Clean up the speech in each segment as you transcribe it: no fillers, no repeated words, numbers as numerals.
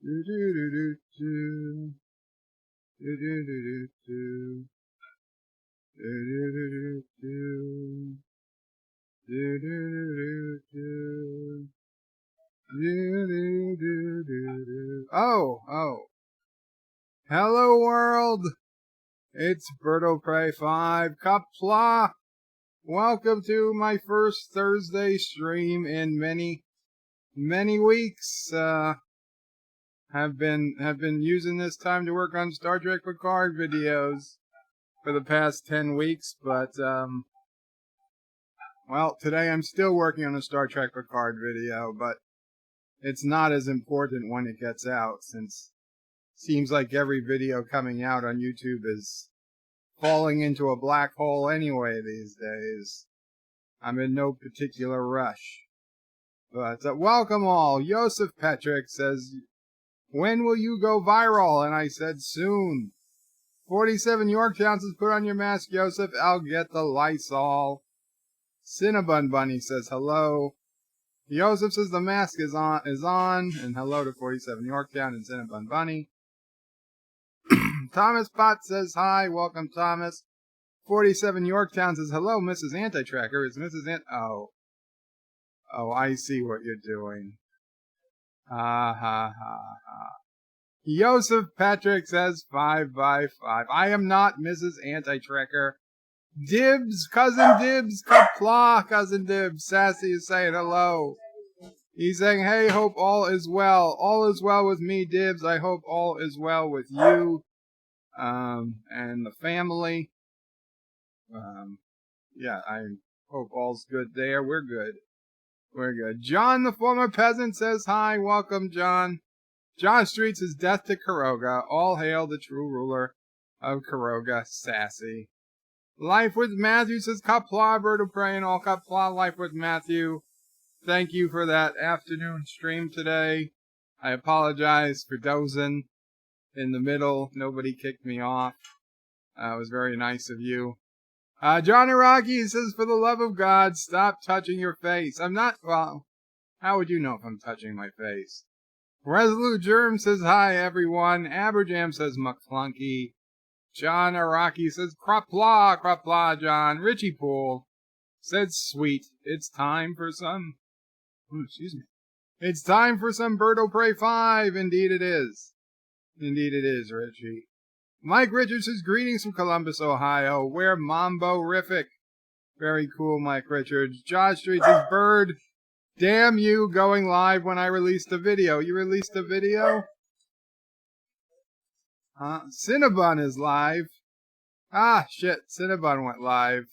Oh. Hello world. It's Birdo Prey 5 Qapla. Welcome to my first Thursday stream in many weeks. Have been using this time to work on Star Trek Picard videos for the past 10 weeks, but well, today I'm still working on a Star Trek Picard video, but it's not as important when it gets out, since it seems like every video coming out on YouTube is falling into a black hole anyway these days. I'm in no particular rush. But welcome all. Joseph Petrick says, when will you go viral? And I said, soon. 47 Yorktowns has put on your mask, Joseph. I'll get the Lysol. Cinnabon Bunny says hello. Joseph says the mask is on, and hello to 47 Yorktown and Cinnabon Bunny. Thomas Potts says hi. Welcome, Thomas. 47 Yorktown says hello, Mrs. Anti-Tracker. Is Mrs. Oh, I see what you're doing. Ha. Joseph Patrick says 5 by 5. I am not Mrs. Anti-Tracker. Dibs, Cousin Dibs, Qapla, Cousin Dibs. Sassy is saying hello. He's saying, hey, hope all is well. All is well with me, Dibs. I hope all is well with you, and the family. Yeah, I hope all's good there. We're good. John, the former peasant, says hi. Welcome, John. John Street says death to Kuroga. All hail the true ruler of Kuroga, Sassy. Life with Matthew says Qapla, Bird of Prey, and all Qapla. Life with Matthew. Thank you for that afternoon stream today. I apologize for dozing in the middle. Nobody kicked me off. It was very nice of you. John Iraqi says, for the love of God, stop touching your face. I'm not, well, how would you know if I'm touching my face? Resolute Germ says, hi, everyone. Aberjam says, McClunky. John Iraqi says, Qapla, John. Richie Poole said, sweet. It's time for some, It's time for some Birdo Prey 5. Indeed it is. Richie. Mike Richards says, greetings from Columbus, Ohio. We're Mambo-rific. Very cool, Mike Richards. Josh Street says, Bird, damn you, going live when I released a video. You released a video? Cinnabon is live. Shit, Cinnabon went live.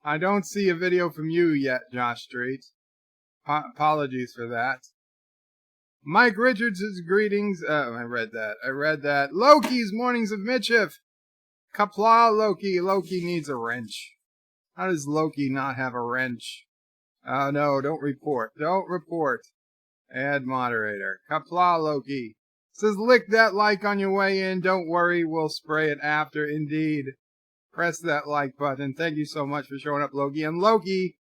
I don't see a video from you yet, Josh Street. Apologies for that. Mike Richards' greetings. I read that. Loki's Mornings of Mischief. Qapla, Loki. Loki needs a wrench. How does Loki not have a wrench? No, don't report. Add moderator. Qapla, Loki. Says, lick that like on your way in. Don't worry, we'll spray it after. Indeed. Press that like button. Thank you so much for showing up, Loki. And Loki,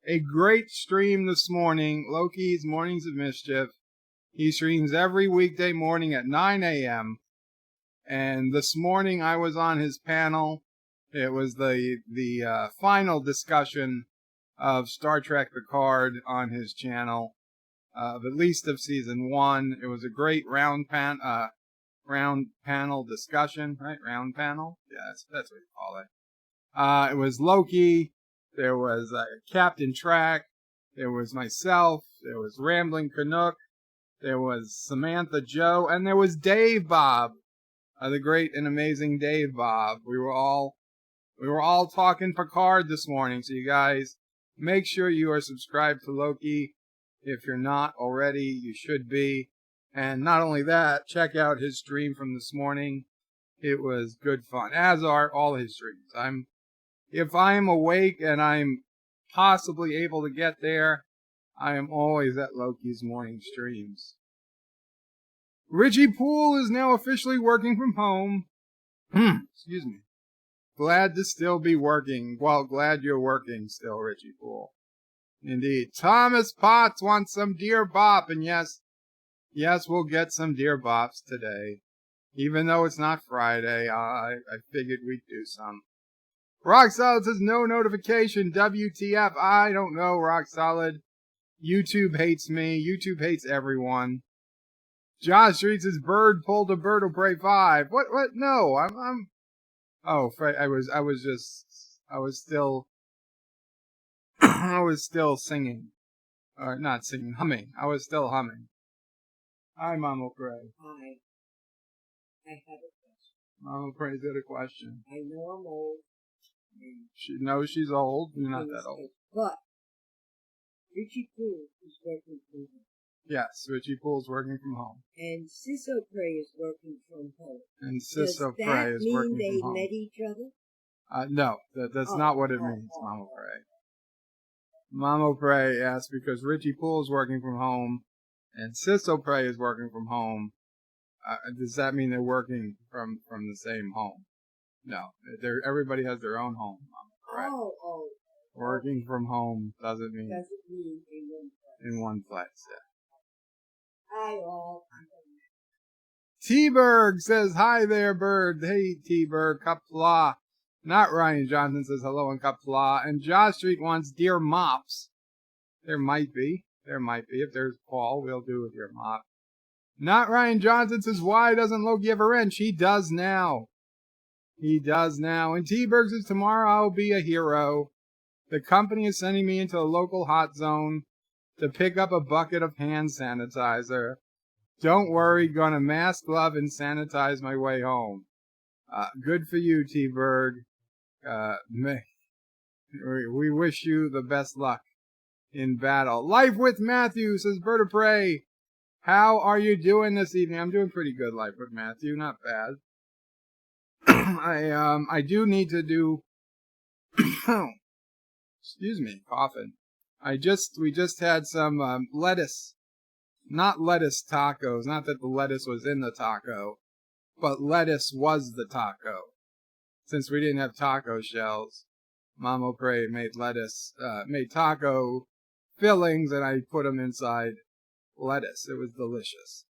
a great stream this morning. Loki's Mornings of Mischief. He streams every weekday morning at 9 a.m. And this morning I was on his panel. It was the final discussion of Star Trek Picard on his channel, at least of season 1. It was a great round panel discussion, right? Round panel? Yeah, that's what you call it. It was Loki. There was Captain Track. There was myself. There was Rambling Canuck. There was Samantha Joe, and there was Dave Bob, the great and amazing Dave Bob. We were all talking Picard this morning, so you guys make sure you are subscribed to Loki. If you're not already, you should be. And not only that, check out his stream from this morning. It was good fun, as are all his streams. If I'm awake and I'm possibly able to get there, I am always at Loki's morning streams. Richie Poole is now officially working from home. Excuse me. Glad to still be working. Well, glad you're working still, Richie Poole. Indeed. Thomas Potts wants some Dear Bop, and yes, Yes, we'll get some deer bops today. Even though it's not Friday, I figured we'd do some. Rock Solid says no notification. WTF? I don't know, Rock Solid. YouTube hates me. YouTube hates everyone. Josh Street says Bird pulled a Bird will pray 5. What? No, I'm. Oh, I was still. I was still singing. Or not singing, humming. I was still humming. Hi, Mama Pray. Hi. I have a question. Mama Pray's got a question. I know I'm old. She knows she's old. You're not that old. But Richie Poole is working from home. Yes, Richie Poole's working from home. And Sisso Prey is working from home. And Sisso Prey is working from home. Does that mean they met each other? No, that's not what it means, Mama Pray. Mama Pray asked because Richie Poole's working from home and Sisso Prey is working from home. Does that mean they're working from the same home? No, everybody has their own home, Mama Pray. Oh. Working from home doesn't mean in one place. Yeah. Hi, all. T-Berg says, hi there, Bird. Hey, T-Berg. Qapla. Not Ryan Johnson says hello in Qapla. And Josh Street wants deer mops. There might be. If there's Paul, we'll do a deer mop. Not Ryan Johnson says, why doesn't Loki ever end? He does now. And T-Berg says, tomorrow I'll be a hero. The company is sending me into a local hot zone to pick up a bucket of hand sanitizer. Don't worry, gonna mask, glove, and sanitize my way home. Good for you, T-Berg. We wish you the best luck in battle. Life with Matthew says, Bird of Prey. How are you doing this evening? I'm doing pretty good, Life with Matthew. Not bad. I do need to do. Excuse me, coughing. We just had some lettuce, not lettuce tacos. Not that the lettuce was in the taco, but lettuce was the taco. Since we didn't have taco shells, Mama Pray made made taco fillings, and I put them inside lettuce. It was delicious.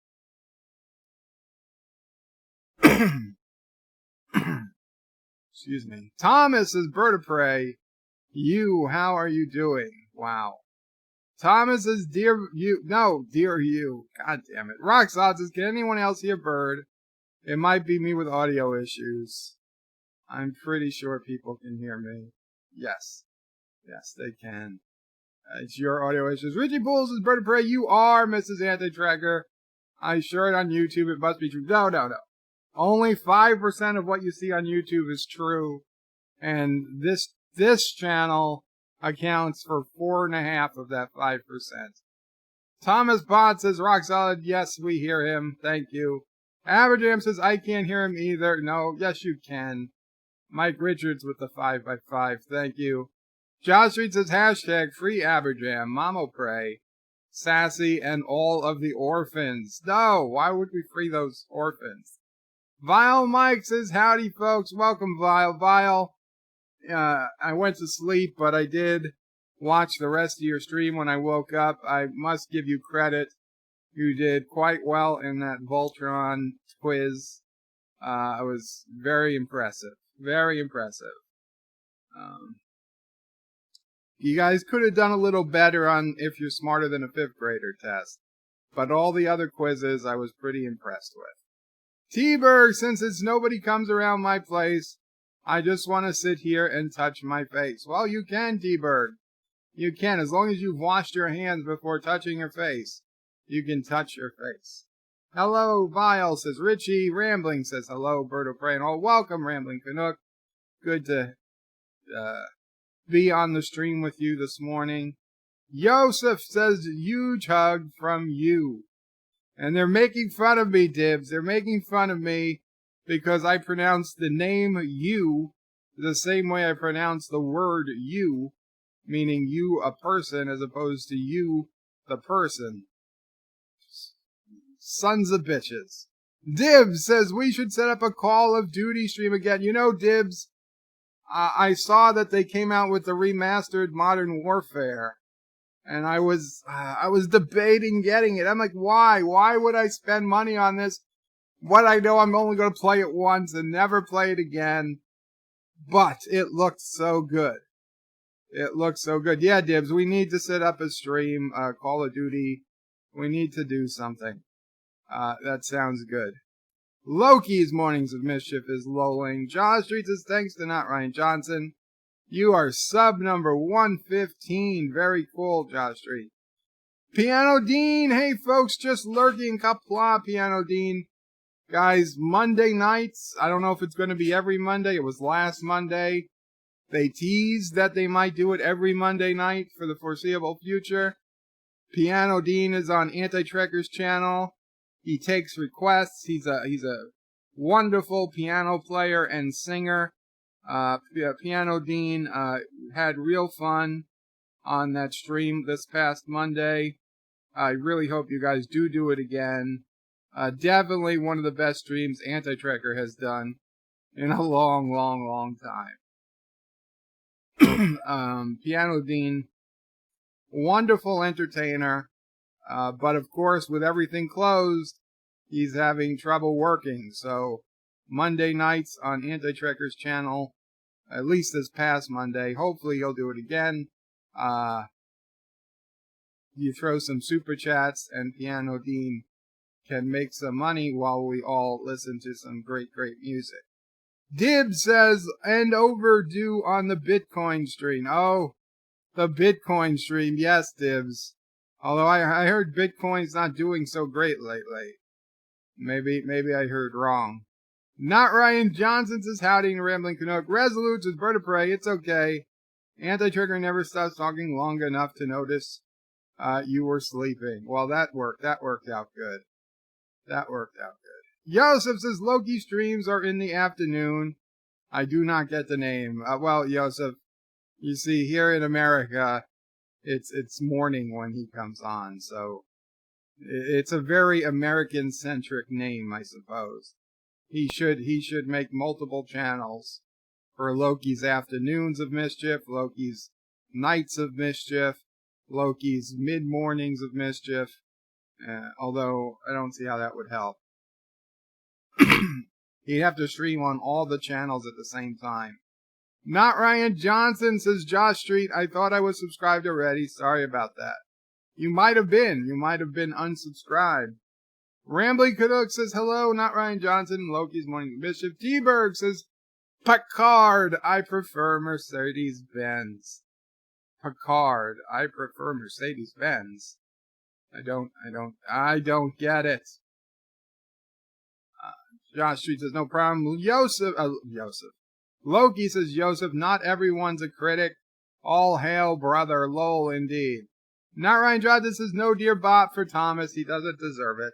Excuse me. Thomas is Bird of Prey. How are you doing? Wow. Thomas is dear you. God damn it. Rock Solid says, can anyone else hear Bird? It might be me with audio issues. I'm pretty sure people can hear me. Yes. Yes, they can. It's your audio issues. Richie Bulls is Bird of Prey. You are Mrs. Anti-Tracker. I shared it on YouTube. It must be true. No. Only 5% of what you see on YouTube is true. And this channel accounts for 4.5 of that 5%. Thomas Bond says, Rock Solid. Yes, we hear him. Thank you. Aberjam says, I can't hear him either. No, yes, you can. Mike Richards with the 5x5. Thank you. Josh Street says, hashtag free Aberjam. Mama Pray. Sassy and all of the orphans. No, why would we free those orphans? Vile Mike says, howdy, folks. Welcome, Vile. I went to sleep, but I did watch the rest of your stream when I woke up. I must give you credit. You did quite well in that Voltron quiz. It was very impressive. Very impressive. You guys could have done a little better on If You're Smarter Than a 5th Grader test. But all the other quizzes I was pretty impressed with. T-Berg, since it's nobody comes around my place, I just want to sit here and touch my face. Well, you can, T-Berg. You can, as long as you've washed your hands before touching your face. You can touch your face. Hello, Vile, says Richie. Rambling says hello, Bird of Prey and all. Welcome, Rambling Canuck. Good to be on the stream with you this morning. Yosef says, huge hug from you. And they're making fun of me, Dibs. They're making fun of me because I pronounce the name you the same way I pronounce the word you, meaning you, a person, as opposed to you, the person. Sons of bitches. Dibs says we should set up a Call of Duty stream again. You know, Dibs, I saw that they came out with the remastered Modern Warfare. and I was debating getting it. I'm like, why? Why would I spend money on this? What I know I'm only going to play it once and never play it again. But it looked so good. It looks so good. Yeah, Dibs, we need to set up a stream, Call of Duty. We need to do something. That sounds good. Loki's Mornings of Mischief is lolling. Jaw Street says, thanks to Not Ryan Johnson. You are sub number 115. Very cool, Jaw Street. Piano Dean, hey folks, just lurking. Qapla, Piano Dean. Guys, Monday nights, I don't know if it's going to be every Monday. It was last Monday. They teased that they might do it every Monday night for the foreseeable future. Piano Dean is on Anti-Trekker's channel. He takes requests. He's a wonderful piano player and singer. Piano Dean had real fun on that stream this past Monday. I really hope you guys do it again. Definitely one of the best streams Anti-Trekker has done in a long time. Piano Dean, wonderful entertainer. But of course, with everything closed, he's having trouble working. So Monday nights on Anti-Trekker's channel, at least this past Monday. Hopefully he'll do it again. You throw some super chats and Piano Dean can make some money while we all listen to some great music. Dib says, and overdue on the Bitcoin stream. Oh, the Bitcoin stream. Yes, Dibs. Although I heard Bitcoin's not doing so great lately. Maybe I heard wrong. Not Ryan Johnson says, howdy and Rambling Canuck. Resolute says, bird of prey, it's okay. Anti-Trigger never stops talking long enough to notice you were sleeping. Well, that worked out good. That worked out good. Yosef says, Loki streams are in the afternoon. I do not get the name. Well, Yosef, you see, here in America, it's morning when he comes on, so it's a very American-centric name, I suppose. He should make multiple channels for Loki's Afternoons of Mischief, Loki's Nights of Mischief, Loki's Mid-Mornings of Mischief, although I don't see how that would help. He'd have to stream on all the channels at the same time. Not Ryan Johnson says, Josh Street, I thought I was subscribed already. Sorry about that. You might have been. You might have been unsubscribed. Rambling Canuck says, hello, Not Ryan Johnson. Loki's Morning Mischief. T-Berg says, Picard, I prefer Mercedes-Benz. Picard, I prefer Mercedes-Benz. I don't get it. Josh Street says, no problem. Joseph. Loki says, Joseph, not everyone's a critic. All hail, brother. Lol, indeed. Not Ryan Johnson says, no dear bot for Thomas. He doesn't deserve it.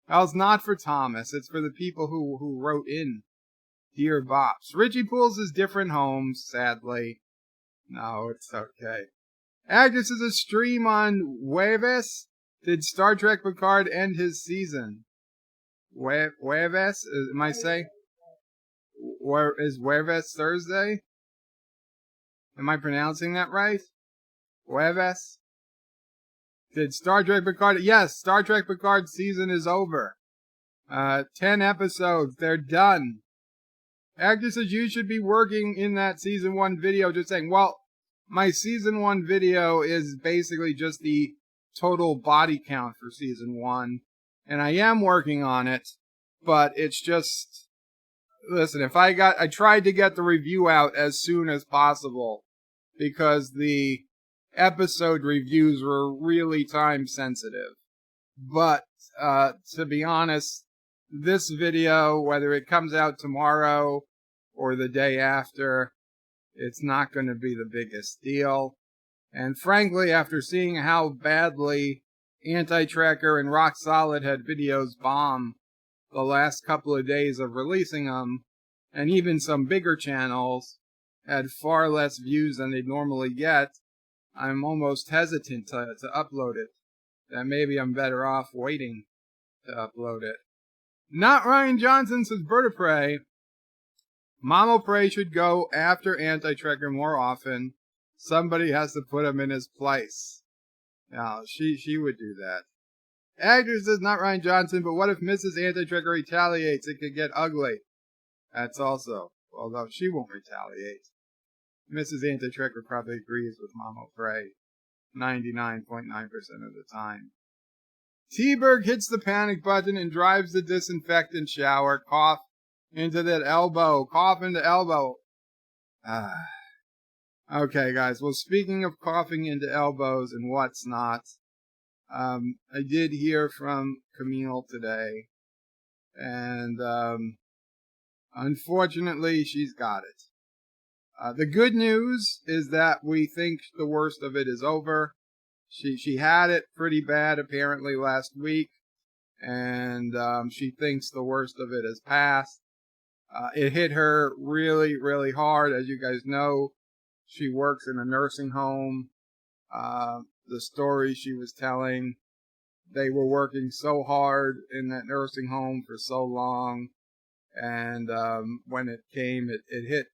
Well, it's not for Thomas. It's for the people who wrote in dear bops. Richie Pools is different homes, sadly. No, it's okay. Agnes is a stream on Jueves. Did Star Trek Picard end his season? Jueves? Am I saying? Where is Jueves Thursday? Am I pronouncing that right? Jueves? Did Star Trek Picard? Yes, Star Trek Picard season is over. 10 episodes. They're done. Actor says you should be working in that season 1 video. Just saying, well, my season 1 video is basically just the total body count for season 1. And I am working on it, but it's just, listen, I tried to get the review out as soon as possible because the episode reviews were really time sensitive. But, to be honest, this video, whether it comes out tomorrow or the day after, it's not going to be the biggest deal. And frankly, after seeing how badly Anti-Trekker and Rock Solid had videos bomb the last couple of days of releasing them, and even some bigger channels had far less views than they'd normally get, I'm almost hesitant to upload it. That maybe I'm better off waiting to upload it. Not Ryan Johnson says, Bird of Prey. Mama Prey should go after Anti-Trekker more often. Somebody has to put him in his place. No, she would do that. Actor says not Ryan Johnson, but what if Mrs. Anti-Tracker retaliates? It could get ugly. That's also, although she won't retaliate. Mrs. Anti-Tracker probably agrees with Mama Frey 99.9% of the time. T-Berg hits the panic button and drives the disinfectant shower. Cough into that elbow. Cough into elbow. Okay, guys. Well, speaking of coughing into elbows and what's not, I did hear from Camille today, and unfortunately, she's got it. The good news is that we think the worst of it is over. She had it pretty bad apparently last week, and she thinks the worst of it has passed. It hit her really, really hard. As you guys know, she works in a nursing home. The story she was telling, they were working so hard in that nursing home for so long, and when it came, it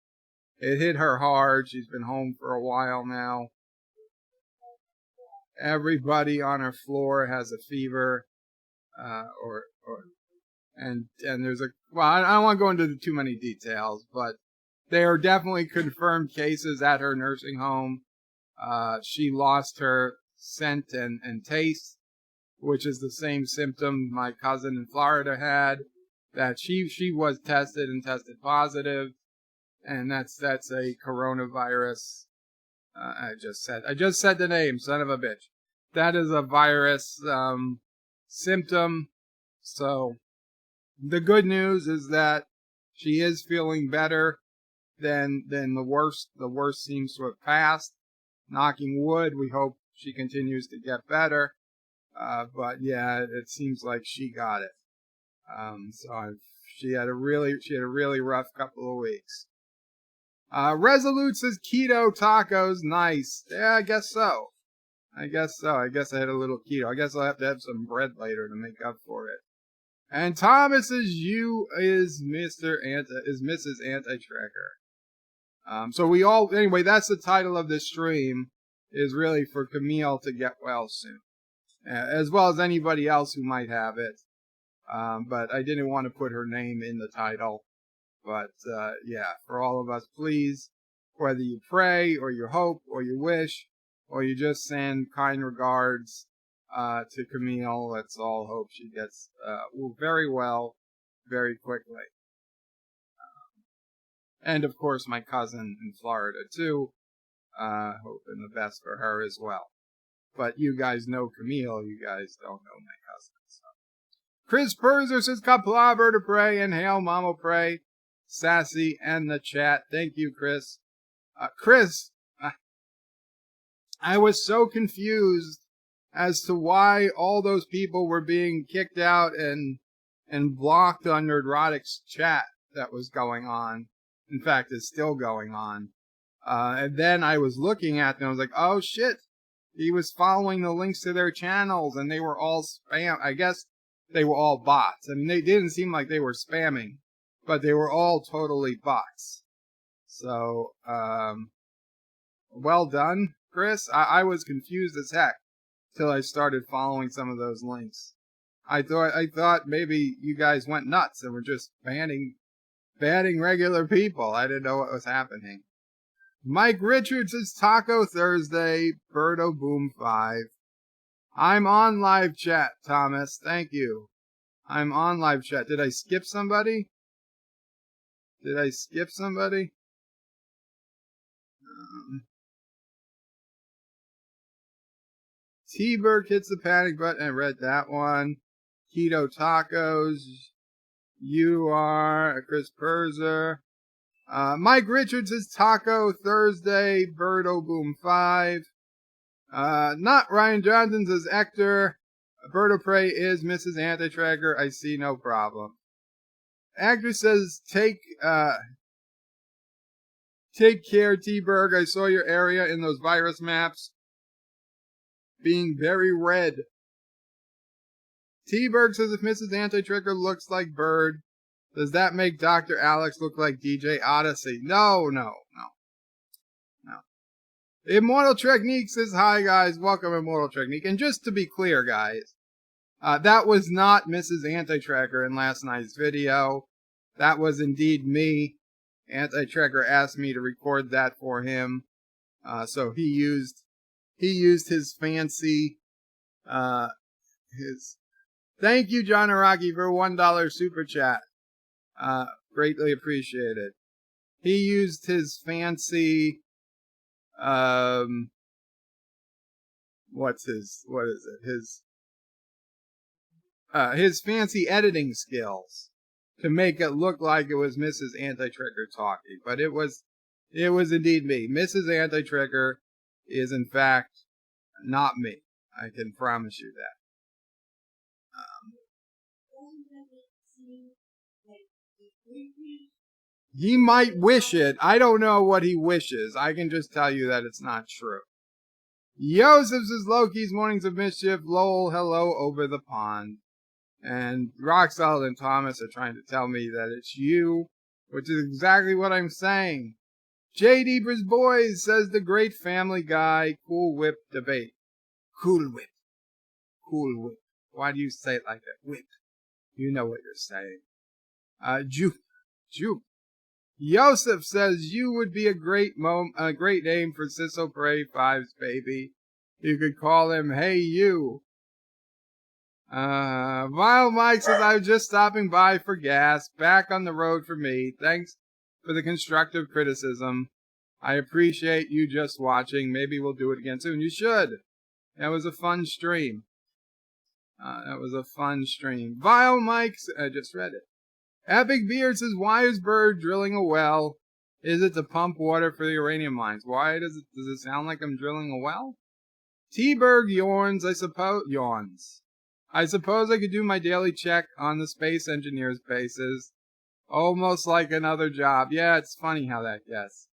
hit her hard. She's been home for a while now. Everybody on her floor has a fever, and there's I don't want to go into too many details, but they are definitely confirmed cases at her nursing home. She lost her scent and taste, which is the same symptom my cousin in Florida had. That she was tested and tested positive, and that's a coronavirus. I just said the name, son of a bitch. That is a virus symptom. So the good news is that she is feeling better than the worst. The worst seems to have passed. Knocking wood, we hope she continues to get better. But yeah, it seems like she got it. She had a really rough couple of weeks. Resolute says keto tacos, nice. Yeah, I guess so. I guess I had a little keto. I guess I'll have to have some bread later to make up for it. And Thomas says is Mrs. Anti-Tracker. So we all, anyway, that's the title of this stream, is really for Camille to get well soon. As well as anybody else who might have it. But I didn't want to put her name in the title. But, yeah, for all of us, please, whether you pray or you hope or you wish or you just send kind regards to Camille, let's all hope she gets very well very quickly. And, of course, my cousin in Florida, too. Hoping the best for her as well. But you guys know Camille, you guys don't know my cousin. So. Chris Perzer says, Qapla, Berta Pray, and Hail Mama Pray. Sassy and the chat. Thank you, Chris. Chris, I was so confused as to why all those people were being kicked out and blocked on Nerdrotic's chat that was going on. In fact, is still going on. And then I was looking at them. I was like, oh shit. He was following the links to their channels and they were all spam. I guess they were all bots. I mean, they didn't seem like they were spamming, but they were all totally bots. So, well done, Chris. I was confused as heck till I started following some of those links. I thought maybe you guys went nuts and were just banning regular people. I didn't know what was happening. Mike Richards is Taco Thursday, Birdo Boom 5. I'm on live chat, Thomas. Thank you. I'm on live chat. Did I skip somebody? T-Berg hits the panic button. I read that one. Keto Tacos. You are Chris Perzer. Mike Richards is Taco Thursday, Birdo Boom 5. Not Ryan Johnson says Ector. Birdo Prey is Mrs. Anti-Tracker. I see no problem. Actor says take care, T-Berg. I saw your area in those virus maps being very red. T-Berg says if Mrs. Anti-Tracker looks like Bird, does that make Dr. Alex look like DJ Odyssey? No. Immortal Technique says, hi guys, welcome Immortal Technique. And just to be clear, guys, that was not Mrs. Anti-Tracker in last night's video. That was indeed me. Anti-Tracker asked me to record that for him. So he used his fancy, thank you, John Araki, for a $1 super chat. Greatly appreciated. He used his fancy, his fancy editing skills to make it look like it was Mrs. Anti-Trigger talking, but it was indeed me. Mrs. Anti-Trigger is in fact not me. I can promise you that. He might wish it. I don't know what he wishes. I can just tell you that it's not true. Yosef says, Loki's Mornings of Mischief. Lol, hello over the pond. And Roxalt and Thomas are trying to tell me that it's you, which is exactly what I'm saying. J. Deeper's Boys says the great Family Guy Cool Whip debate. Cool Whip. Cool Whip. Why do you say it like that? Whip. You know what you're saying. Juke. Yosef says you would be a great name for Ciso Parade 5's baby. You could call him Hey You. Vile Mike says, I was just stopping by for gas. Back on the road for me. Thanks for the constructive criticism. I appreciate you just watching. Maybe we'll do it again soon. You should. That was a fun stream. Vile Mike, I just read it. Epic Beard says, why is Bird drilling a well? Is it to pump water for the uranium mines? Why does it sound like I'm drilling a well? T-Berg yawns, I suppose I could do my daily check on the space engineers' bases. Almost like another job. Yeah, it's funny how that gets.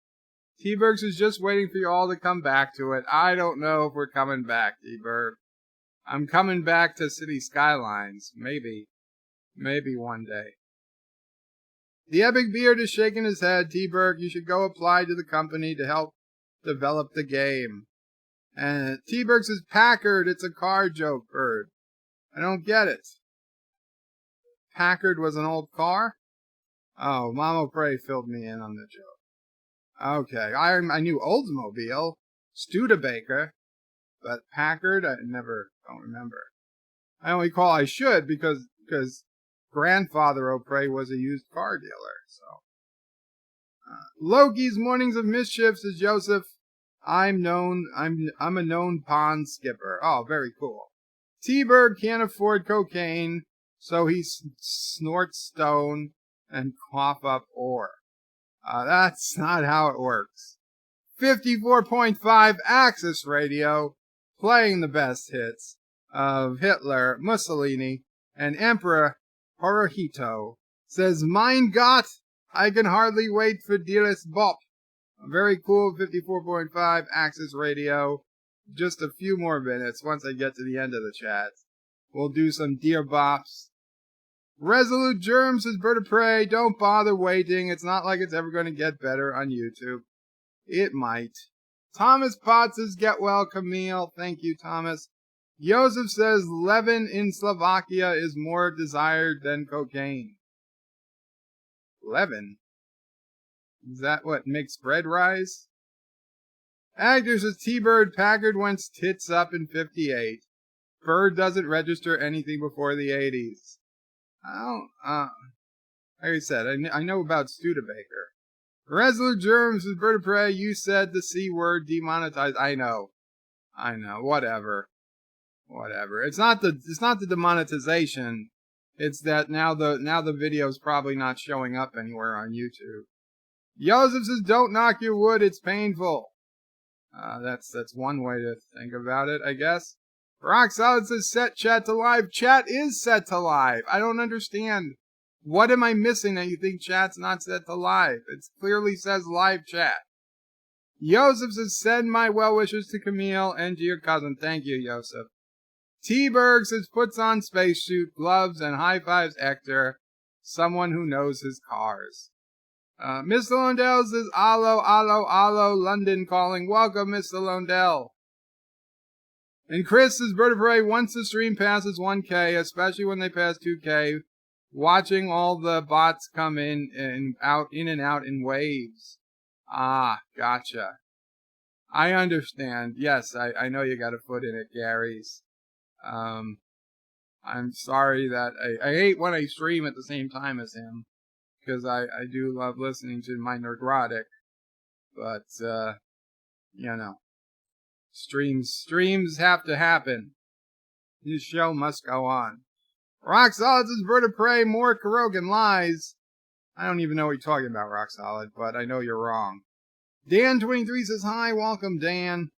T-Bergs is just waiting for you all to come back to it. I don't know if we're coming back, T-Berg. I'm coming back to City Skylines. Maybe one day. The Epic Beard is shaking his head. T-Berg, you should go apply to the company to help develop the game. And T-Berg says, Packard, it's a car joke, Bird. I don't get it. Packard was an old car? Oh, Mama Prey filled me in on the joke. Okay, I knew Oldsmobile, Studebaker, but Packard, don't remember. I should because Grandfather O'Prey was a used car dealer, so. Loki's Mornings of Mischief says Joseph, I'm a known pond skipper. Oh, very cool. T-Berg can't afford cocaine, so he snorts stone and cough up ore. That's not how it works. 54.5 Axis Radio, playing the best hits of Hitler, Mussolini, and Emperor Hirohito, says, Mein Gott, I can hardly wait for Dearest Bop. A very cool 54.5 Axis Radio. Just a few more minutes once I get to the end of the chat. We'll do some Dear Bops. Resolute Germ says, Bird of Prey, don't bother waiting. It's not like it's ever going to get better on YouTube. It might. Thomas Potts says, get well, Camille. Thank you, Thomas. Joseph says, Levin in Slovakia is more desired than cocaine. Levin? Is that what makes bread rise? Actor says, T-Bird, Packard went tits up in 58. Bird doesn't register anything before the 80s. Like I said, I know about Studebaker. Resolute Germs says, Bird of Prey, you said the C word demonetized. I know. Whatever. It's not the demonetization. It's that now the video's probably not showing up anywhere on YouTube. Joseph says, don't knock your wood, it's painful. That's one way to think about it, I guess. Rock Solid says, set chat to live. Chat is set to live. I don't understand. What am I missing that you think chat's not set to live? It clearly says live chat. Joseph says, send my well wishes to Camille and to your cousin. Thank you, Joseph. T-Berg says, puts on spacesuit, gloves, and high fives Hector, someone who knows his cars. Mr. Lundell says, allo, allo, allo, London calling. Welcome, Mr. Lundell. And Chris says, Bird of Prey, once the stream passes 1K, especially when they pass 2K, watching all the bots come in and out in waves. Ah, gotcha. I understand. Yes, I know you got a foot in it, Gary's. I'm sorry that I hate when I stream at the same time as him, because I do love listening to my Nerdrotic, but, you know, streams have to happen. This show must go on. Rock Solid says, Bird of Prey, more Kurogan lies. I don't even know what you're talking about, Rock Solid, but I know you're wrong. Dan23 says, hi, welcome, Dan.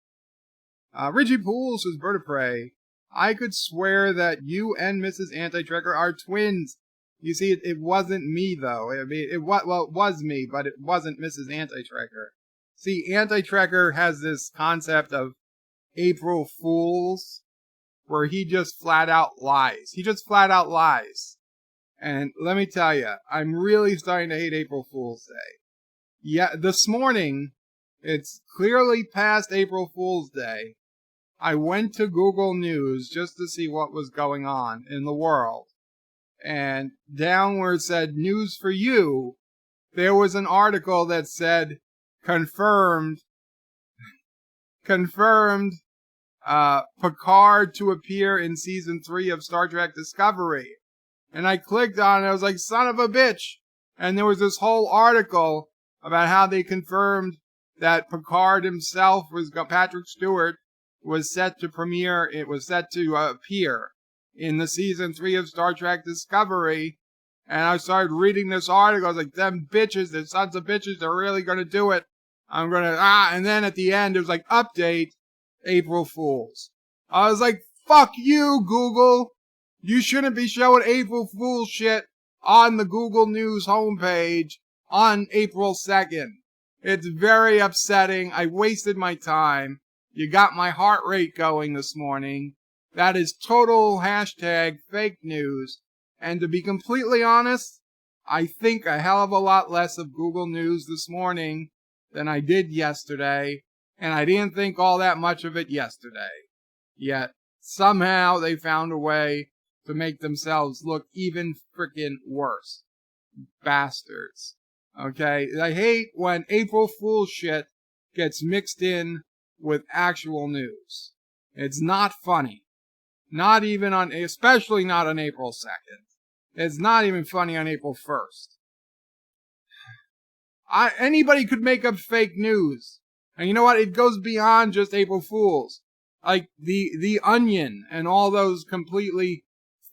Richie Poole says, Bird of Prey, I could swear that you and Mrs. Anti-Trekker are twins. You see, it wasn't me, though. I mean, it was me, but it wasn't Mrs. Anti-Trekker. See, Anti-Trekker has this concept of April Fools, where he just flat out lies. He just flat out lies. And let me tell you, I'm really starting to hate April Fool's Day. Yeah, this morning, it's clearly past April Fool's Day. I went to Google News just to see what was going on in the world. And down where it said news for you, there was an article that said confirmed Picard to appear in season 3 of Star Trek Discovery. And I clicked on it and I was like, son of a bitch. And there was this whole article about how they confirmed that Picard himself Patrick Stewart was set to premiere. It was set to appear in the season 3 of Star Trek Discovery. And I started reading this article. I was like, them bitches, the sons of bitches, they're really going to do it. I'm going to, and then at the end, it was like, update, April Fools. I was like, fuck you, Google. You shouldn't be showing April Fool's shit on the Google News homepage on April 2nd. It's very upsetting. I wasted my time. You got my heart rate going this morning. That is total hashtag fake news. And to be completely honest, I think a hell of a lot less of Google News this morning than I did yesterday. And I didn't think all that much of it yesterday. Yet, somehow they found a way to make themselves look even freaking worse. Bastards. Okay? I hate when April Fool's shit gets mixed in with actual news. It's not funny. Not even on, especially not on April 2nd. It's not even funny on April 1st. Anybody could make up fake news. And you know what? It goes beyond just April Fools. Like the Onion and all those completely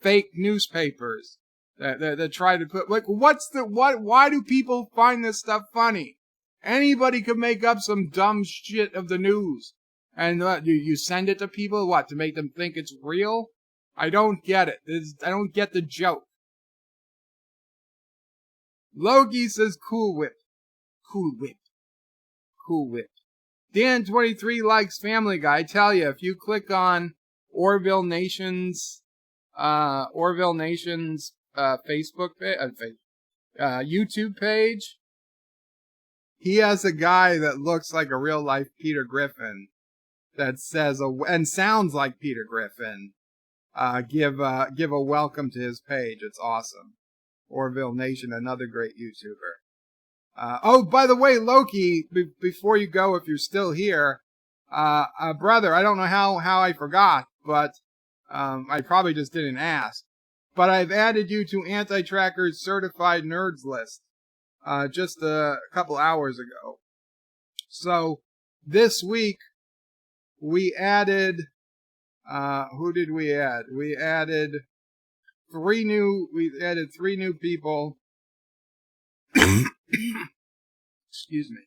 fake newspapers that try to put, like, why do people find this stuff funny? Anybody could make up some dumb shit of the news. And you send it to people, what, to make them think it's real? I don't get it. I don't get the joke. Loki says Cool Whip. Cool Whip. Cool Whip. Dan23 likes Family Guy. I tell you, if you click on Orville Nation's Facebook page, YouTube page, he has a guy that looks like a real life Peter Griffin that says and sounds like Peter Griffin. Give a welcome to his page. It's awesome. Orville Nation, another great YouTuber. Oh, by the way, Loki, before you go, if you're still here, brother, I don't know how I forgot, but I probably just didn't ask. But I've added you to Anti-Tracker's Certified Nerds list just a couple hours ago. So this week we added. Who did we add? We added three new people. Excuse me.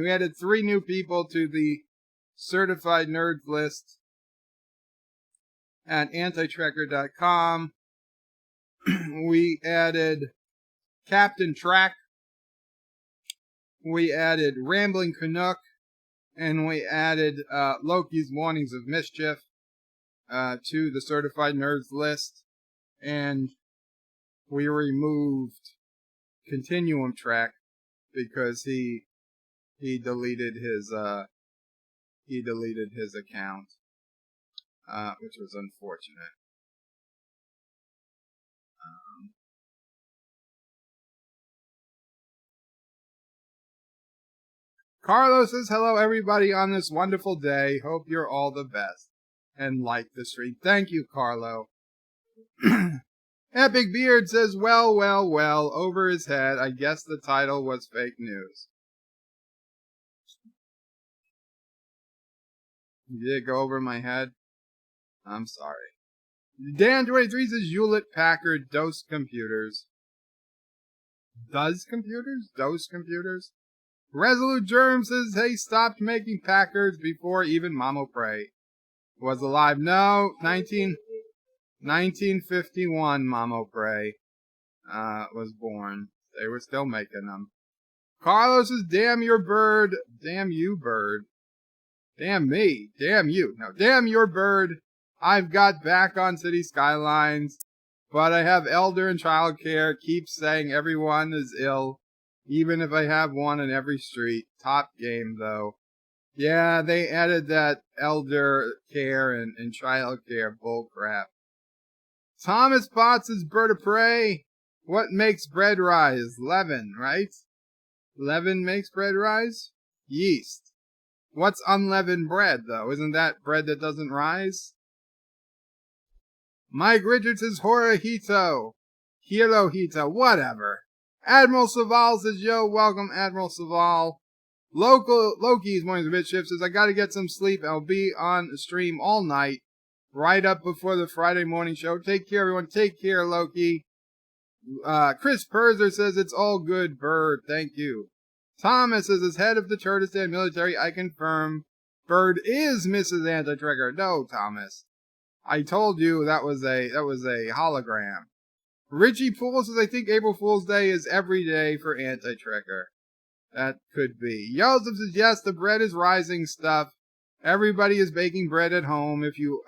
We added 3 new people to the Certified Nerds list at antitracker.com. We added Captain Track. We added Rambling Canuck. And we added Loki's Warnings of Mischief to the Certified Nerds list. And we removed continuum track because he deleted his account, which was unfortunate. Carlos says, hello everybody on this wonderful day. Hope you're all the best. And like the stream. Thank you, Carlo. Epic Beard says, well, over his head. I guess the title was fake news. Did it go over my head? I'm sorry. Dan23 says, Hewlett Packard Dose Computers. Does computers? Dose computers? Resolute Germ says, hey, stopped making Packards before even Mamo Prey was alive. No, 1951 Mamo Prey was born. They were still making them. Carlos says, damn your bird. Damn you, bird. Damn me. Damn you. No, damn your bird. I've got back on City Skylines, but I have elder and child care. Keep saying everyone is ill. Even if I have one in every street. Top game, though. Yeah, they added that elder care and child care bullcrap. Thomas Potts is bird of prey. What makes bread rise? Leaven, right? Leaven makes bread rise? Yeast. What's unleavened bread, though? Isn't that bread that doesn't rise? Mike Richards is Hirohito. Hirohito, whatever. Admiral Saval says, yo, welcome, Admiral Saval. Loki's Mornings of Mischief says, I gotta get some sleep. I'll be on the stream all night, right up before the Friday morning show. Take care, everyone. Take care, Loki. Chris Perzer says, it's all good, Bird. Thank you. Thomas says, as head of the Turkestan military, I confirm Bird is Mrs. Anti-Trigger. No, Thomas. I told you that was a hologram. Richie Poole says, I think April Fool's Day is every day for Anti-Trekker. That could be. Joseph says, yes, the bread is rising stuff. Everybody is baking bread at home. If you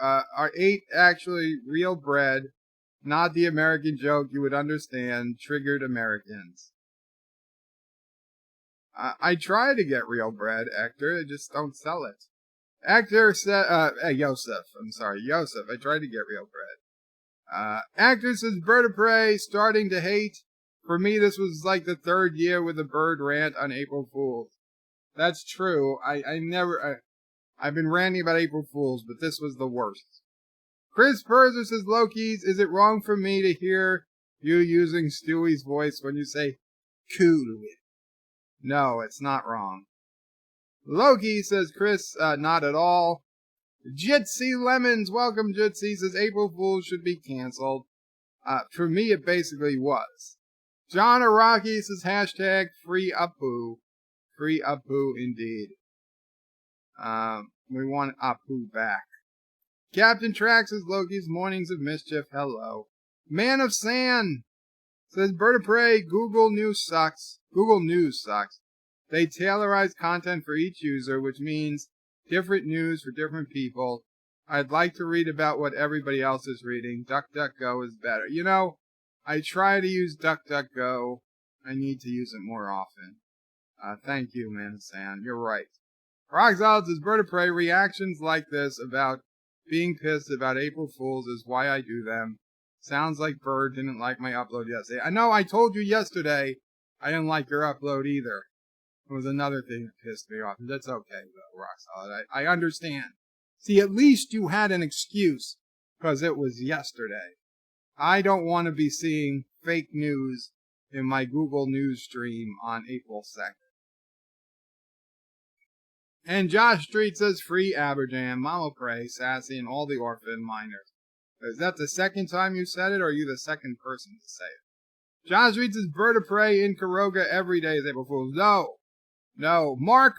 ate actually real bread, not the American joke, you would understand. Triggered Americans. I try to get real bread, Hector. I just don't sell it. Hector said, Joseph. I'm sorry, Joseph. I tried to get real bread. Actor says, bird of prey, starting to hate. For me, this was like the third year with a bird rant on April Fools. That's true. I've been ranting about April Fools, but this was the worst. Chris Perzer says, Loki's, is it wrong for me to hear you using Stewie's voice when you say, cool? No, it's not wrong. Loki, says Chris, not at all. Jitsi Lemons, welcome Jitsi, says April Fools should be canceled. For me, it basically was. John Araki says hashtag free Apu. Free Apu indeed. We want Apu back. Captain Trax says Loki's Mornings of Mischief, hello. Man of Sand says Bird of Prey, Google News sucks. Google News sucks. They tailorize content for each user, which means different news for different people. I'd like to read about what everybody else is reading. DuckDuckGo is better. You know, I try to use DuckDuckGo. I need to use it more often. Thank you, Man of Sand. You're right. Rock Solid says, Bird of Prey, reactions like this about being pissed about April Fools is why I do them. Sounds like Bird didn't like my upload yesterday. I know, I told you yesterday I didn't like your upload either. It was another thing that pissed me off. That's okay, though, Rock Solid. I understand. See, at least you had an excuse, because it was yesterday. I don't want to be seeing fake news in my Google News stream on April 2nd. And Josh Street says, free Aberjam, Mama Prey, Sassy, and all the orphan miners. Is that the second time you said it, or are you the second person to say it? Josh Street says, Bird of Prey in Karoga every day is April Fool's. No. Mark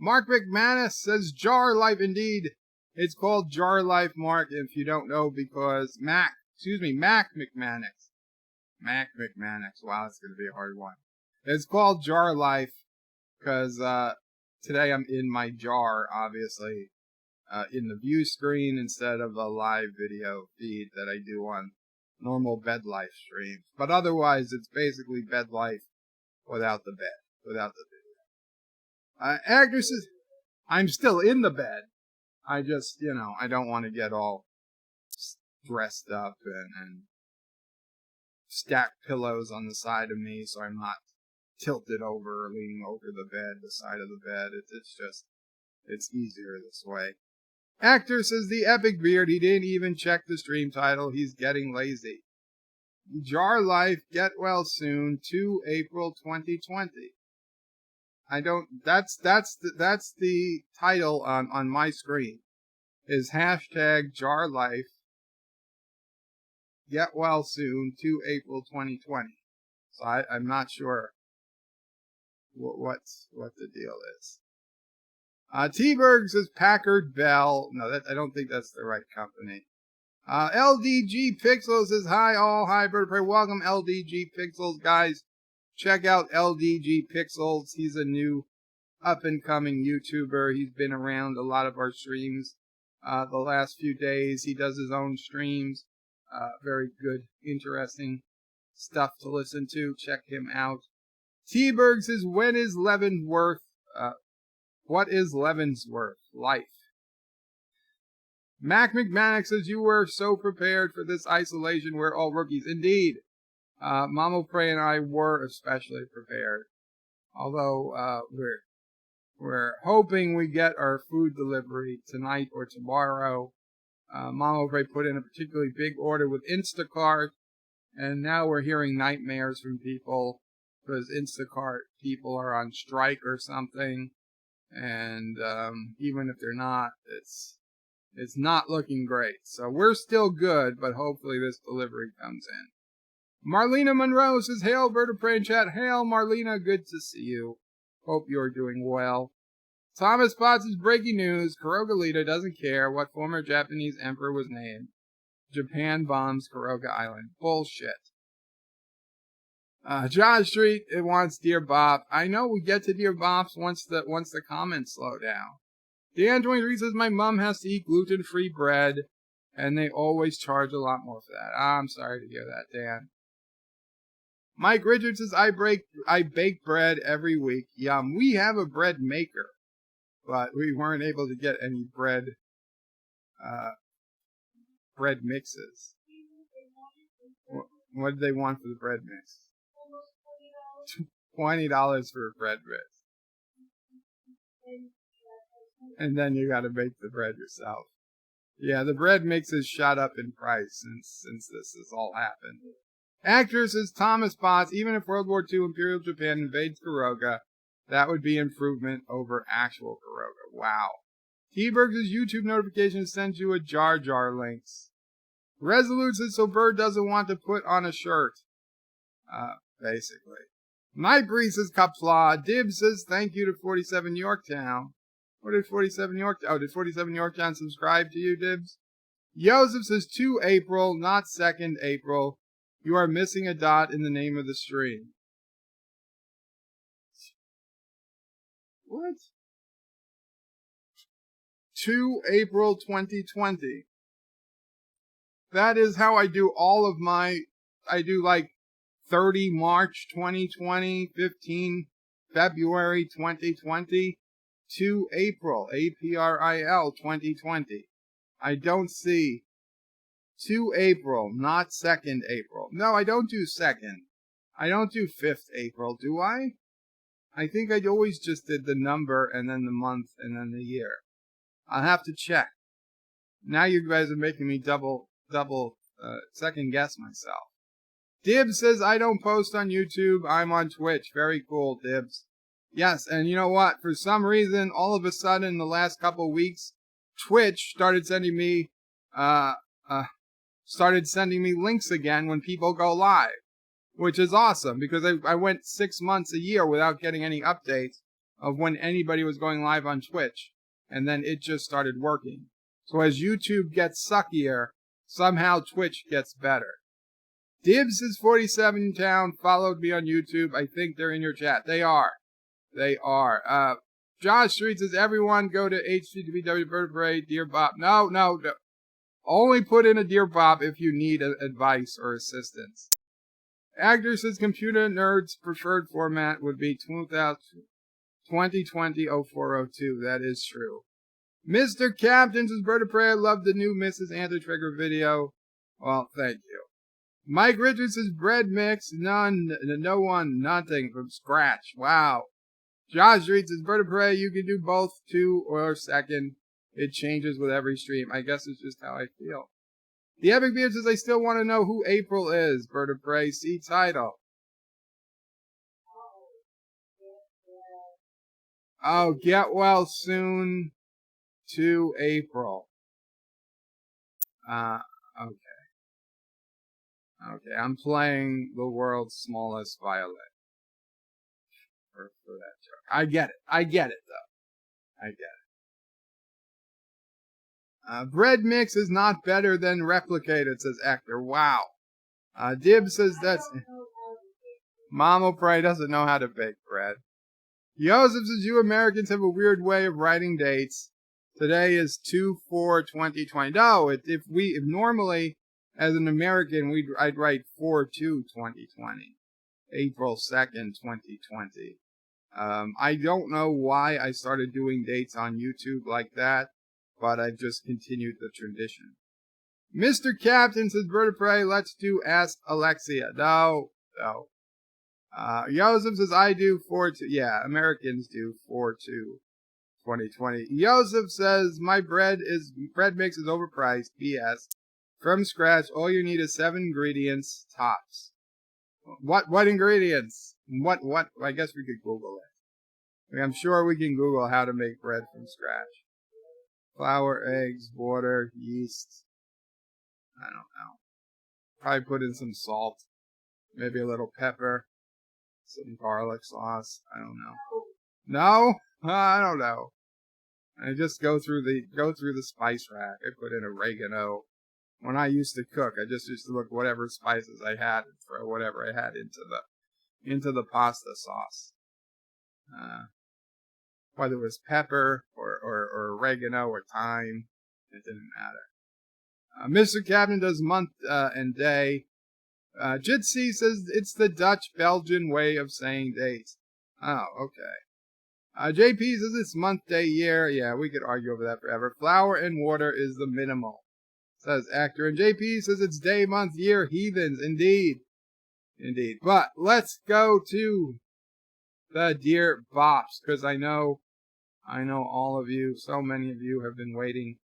McManus says, JarLife indeed. It's called JarLife, Mark, if you don't know, because Mac McManus. Mac McManus. Wow, that's going to be a hard one. It's called JarLife because today I'm in my jar, obviously, in the view screen instead of a live video feed that I do on normal bed life streams. But otherwise, it's basically bed life without the bed, without the video. Actresses, I'm still in the bed. I just, I don't want to get all dressed up and stack pillows on the side of me so I'm not tilted over or leaning over the side of the bed. It's easier this way. Actor says the epic beard. He didn't even check the stream title. He's getting lazy. JarLife, get well soon. 2 April 2020. That's the title on my screen. Is hashtag JarLife. Get well soon. 2 April 2020. So I'm not sure what the deal is. T-Berg says Packard Bell. No, I don't think that's the right company. LDG Pixels says hi all. Hi Bird Prey. Welcome LDG Pixels, guys. Check out LDG Pixels. He's a new up and coming YouTuber. He's been around a lot of our streams the last few days. He does his own streams. Very good, interesting stuff to listen to. Check him out. T-Berg says, when is Leavenworth? What is Leavenworth? Life. Mac McManus says, you were so prepared for this isolation. We're all rookies. Indeed. Mama Prey and I were especially prepared. Although, we're hoping we get our food delivery tonight or tomorrow. Mama Prey put in a particularly big order with Instacart. And now we're hearing nightmares from people because Instacart people are on strike or something. And even if they're not, it's not looking great. So we're still good, but hopefully this delivery comes in. Marlena Monroe says, hail, Bird of Prey in chat. Hail, Marlena, good to see you. Hope you're doing well. Thomas Potts is breaking news. Kuroga doesn't care what former Japanese emperor was named. Japan bombs Kuroga Island. Bullshit. John Street, it wants Dear Bop. I know we get to Dear Bops once the comments slow down. Dan 23 says, my mom has to eat gluten-free bread, and they always charge a lot more for that. I'm sorry to hear that, Dan. Mike Richards says, I bake bread every week. Yum. We have a bread maker, but we weren't able to get any bread mixes. What did they want for the bread mix? $20 for a bread mix. And then you gotta bake the bread yourself. Yeah, the bread mixes shot up in price since this has all happened. Actor says Thomas Potts, even if World War II Imperial Japan invades Kuroga, that would be improvement over actual Kuroga. Wow. T-Berg's YouTube notification sends you a Jar Jar links. Resolute says, so Bird doesn't want to put on a shirt. Basically. Nightbreeze says Qapla. Dibs says thank you to 47 Yorktown. What did 47 Yorktown? Oh, did 47 Yorktown subscribe to you, Dibs? Joseph says 2 April, not 2nd April. You are missing a dot in the name of the stream. What? 2 April 2020. That is how I do all of my, I do like 30 March 2020, 15 February 2020, 2 April, April 2020. I don't see 2 April, not 2nd April. No, I don't do 2nd. I don't do 5th April, do I? I think I always just did the number and then the month and then the year. I'll have to check. Now you guys are making me double second guess myself. Dibs says, I don't post on YouTube. I'm on Twitch. Very cool, Dibs. Yes, and you know what? For some reason, all of a sudden, in the last couple of weeks, Twitch started sending me links again when people go live, which is awesome because I went 6 months a year without getting any updates of when anybody was going live on Twitch, and then it just started working. So as YouTube gets suckier, somehow Twitch gets better. Dibs is 47 town, followed me on YouTube. I think they're in your chat. They are. Josh Street says, everyone go to HTTP Bird of Prey, Dear Bob. No. Only put in a Dear Bob if you need advice or assistance. Actor says computer nerds' preferred format would be 2020-0402. That is true. Mr. Captain says, Bird of Prey, I love the new Mrs. Anti-Trigger video. Well, thank you. Mike Richards says, bread mix, nothing from scratch. Wow. Josh Street says, Bird of Prey, you can do both 2 or second. It changes with every stream. I guess it's just how I feel. The Epic Beard says, I still want to know who April is. Bird of Prey, see title. Oh, get well soon to April. Okay. Okay, I'm playing the world's smallest violin. For that joke. I get it, though. I get it. Bread mix is not better than replicated, says Actor. Wow. Dib says that's... Mama Pray doesn't know how to bake bread. Joseph says, you Americans have a weird way of writing dates. Today is 2/4/2020. No, if normally, as an American, I'd write 4/2/2020. April 2nd, 2020. I don't know why I started doing dates on YouTube like that, but I've just continued the tradition. Mr. Captain says, Bird of Prey, let's do Ask Alexia. No. Joseph says, I do 4/2. Yeah, Americans do 4/2/2020. Joseph says, my bread mix is overpriced. BS. From scratch, all you need is 7 ingredients, tops. What ingredients? What? I guess we could Google it. I'm sure we can Google how to make bread from scratch. Flour, eggs, water, yeast. I don't know. Probably put in some salt. Maybe a little pepper. Some garlic sauce. I don't know. No? I don't know. I just go through the spice rack. I put in oregano. When I used to cook, I just used to look whatever spices I had and throw whatever I had into the pasta sauce. Whether it was pepper or oregano or thyme, it didn't matter. Mr. Captain does month and day. Jitsi says it's the Dutch-Belgian way of saying date. Oh, okay. JP says it's month, day, year. Yeah, we could argue over that forever. Flour and water is the minimal, says Actor. And JP says it's day, month, year, heathens. Indeed. But let's go to the Dear Bops, because I know all of you, so many of you have been waiting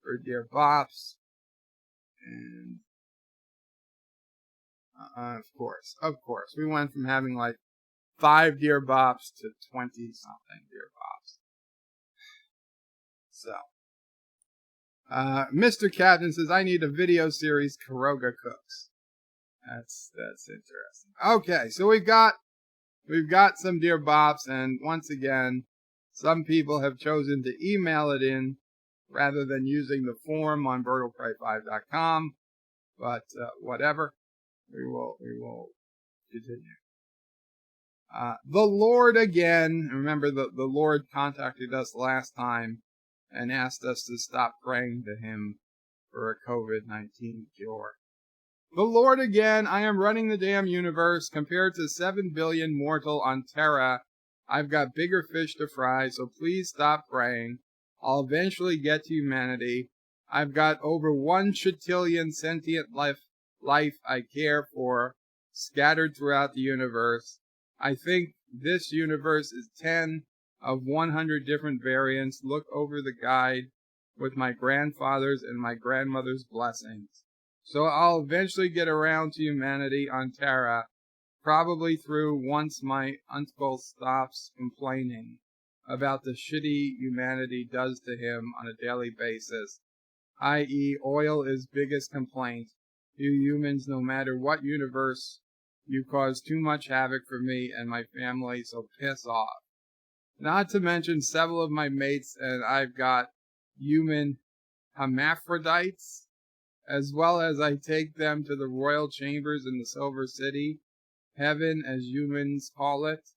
for Dear Bops. And of course, we went from having like 5 Dear Bops to 20-something Dear Bops. So, Mr. Captain says, I need a video series, Karoga Cooks. That's interesting. Okay, so we've got some Dear Bops, and once again, some people have chosen to email it in rather than using the form on BirdWillPray5.com, but whatever. We will continue. The Lord again. Remember, the Lord contacted us last time and asked us to stop praying to him for a COVID-19 cure. The Lord again. I am running the damn universe. Compared to 7 billion mortal on Terra, I've got bigger fish to fry, so please stop praying. I'll eventually get to humanity. I've got over 1 trillion sentient life I care for, scattered throughout the universe. I think this universe is 10 of 100 different variants. Look over the guide with my grandfather's and my grandmother's blessings. So I'll eventually get around to humanity on Terra, probably through once my uncle stops complaining about the shitty humanity does to him on a daily basis, i.e. oil is biggest complaint. You humans, no matter what universe, you cause too much havoc for me and my family, so piss off. Not to mention several of my mates and I've got human hermaphrodites, as well as I take them to the royal chambers in the Silver City, heaven as humans call it.